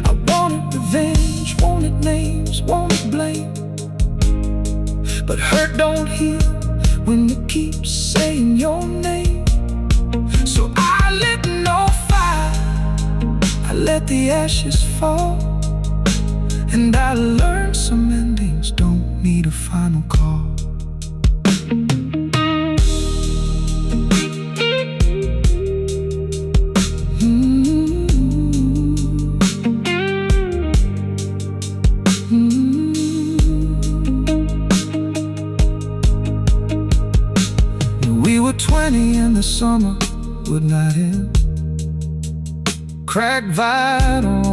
I wanted revenge, wanted names, wanted blame, but hurt don't heal when you keep saying your name. So I lit no fire, I let the ashes fall, and I learned some endings don't need a final call. We were 20 and the summer would not end. Cracked vinyl on